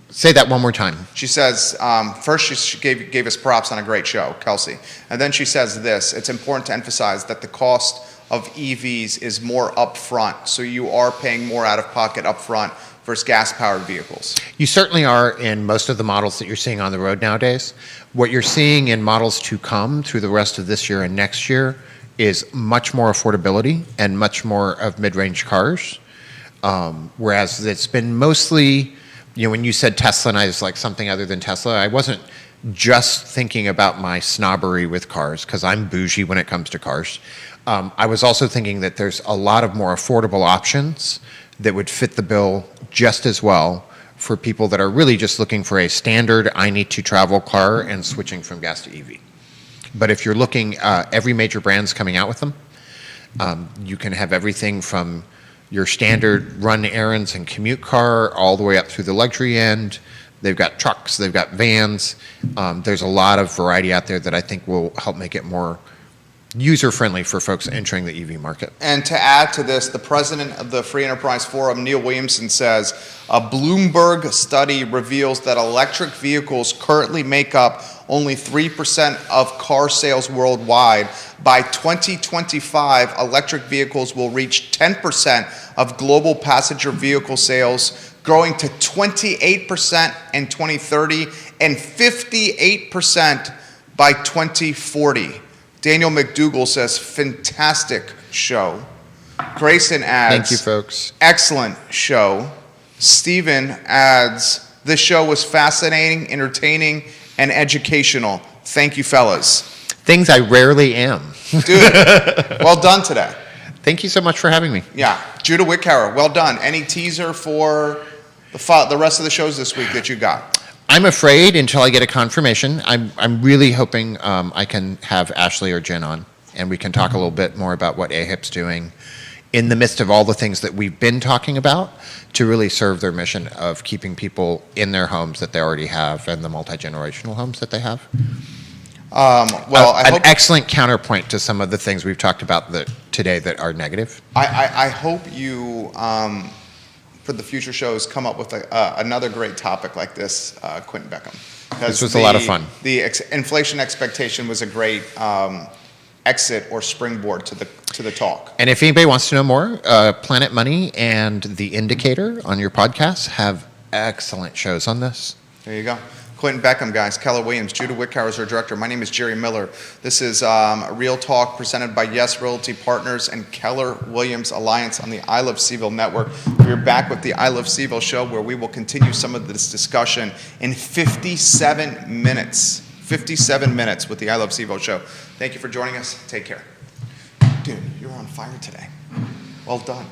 Speaker 2: Say that one more time.
Speaker 1: She says, first she gave us props on a great show, Kelsey. And then she says this, it's important to emphasize that the cost of EVs is more upfront. So you are paying more out of pocket upfront versus gas-powered vehicles.
Speaker 2: You certainly are in most of the models that you're seeing on the road nowadays. What you're seeing in models to come through the rest of this year and next year is much more affordability and much more of mid-range cars. Whereas it's been mostly, when you said Tesla and I was like something other than Tesla, I wasn't just thinking about my snobbery with cars, because I'm bougie when it comes to cars. I was also thinking that there's a lot of more affordable options that would fit the bill just as well for people that are really just looking for a standard, I need to travel car and switching from gas to EV. But if you're looking, every major brand's coming out with them. You can have everything from your standard run errands and commute car all the way up through the luxury end. They've got trucks, they've got vans. There's a lot of variety out there that I think will help make it more user-friendly for folks entering the EV market.
Speaker 1: And to add to this, the president of the Free Enterprise Forum, Neil Williamson, says a Bloomberg study reveals that electric vehicles currently make up only 3% of car sales worldwide. By 2025, electric vehicles will reach 10% of global passenger vehicle sales, growing to 28% in 2030 and 58% by 2040. Daniel McDougall says, fantastic show. Grayson adds,
Speaker 2: Thank you, folks.
Speaker 1: Excellent show. Stephen adds, this show was fascinating, entertaining, and educational. Thank you, fellas.
Speaker 2: Things I rarely am.
Speaker 1: Dude, well done today.
Speaker 2: Thank you so much for having me.
Speaker 1: Yeah. Judah Wickhauer, well done. Any teaser for the rest of the shows this week that you got?
Speaker 2: I'm afraid until I get a confirmation. I'm really hoping I can have Ashley or Jen on, and we can talk a little bit more about what AHIP's doing in the midst of all the things that we've been talking about to really serve their mission of keeping people in their homes that they already have and the multi-generational homes that they have. An excellent counterpoint to some of the things we've talked about today that are negative.
Speaker 1: I hope you, for the future shows, come up with another great topic like this, Quentin Beckham.
Speaker 2: This was a lot of fun.
Speaker 1: The inflation expectation was a great exit or springboard to the talk.
Speaker 2: And if anybody wants to know more, Planet Money and The Indicator on your podcast have excellent shows on this.
Speaker 1: There you go. Quentin Beckham, guys. Keller Williams. Judah Wickhauer is our director. My name is Jerry Miller. This is Real Talk presented by Yes Realty Partners and Keller Williams Alliance on the I Love Seville Network. We're back with the I Love Seville show, where we will continue some of this discussion in 57 minutes. 57 minutes with the I Love Seville show. Thank you for joining us. Take care. Dude, you're on fire today. Well done.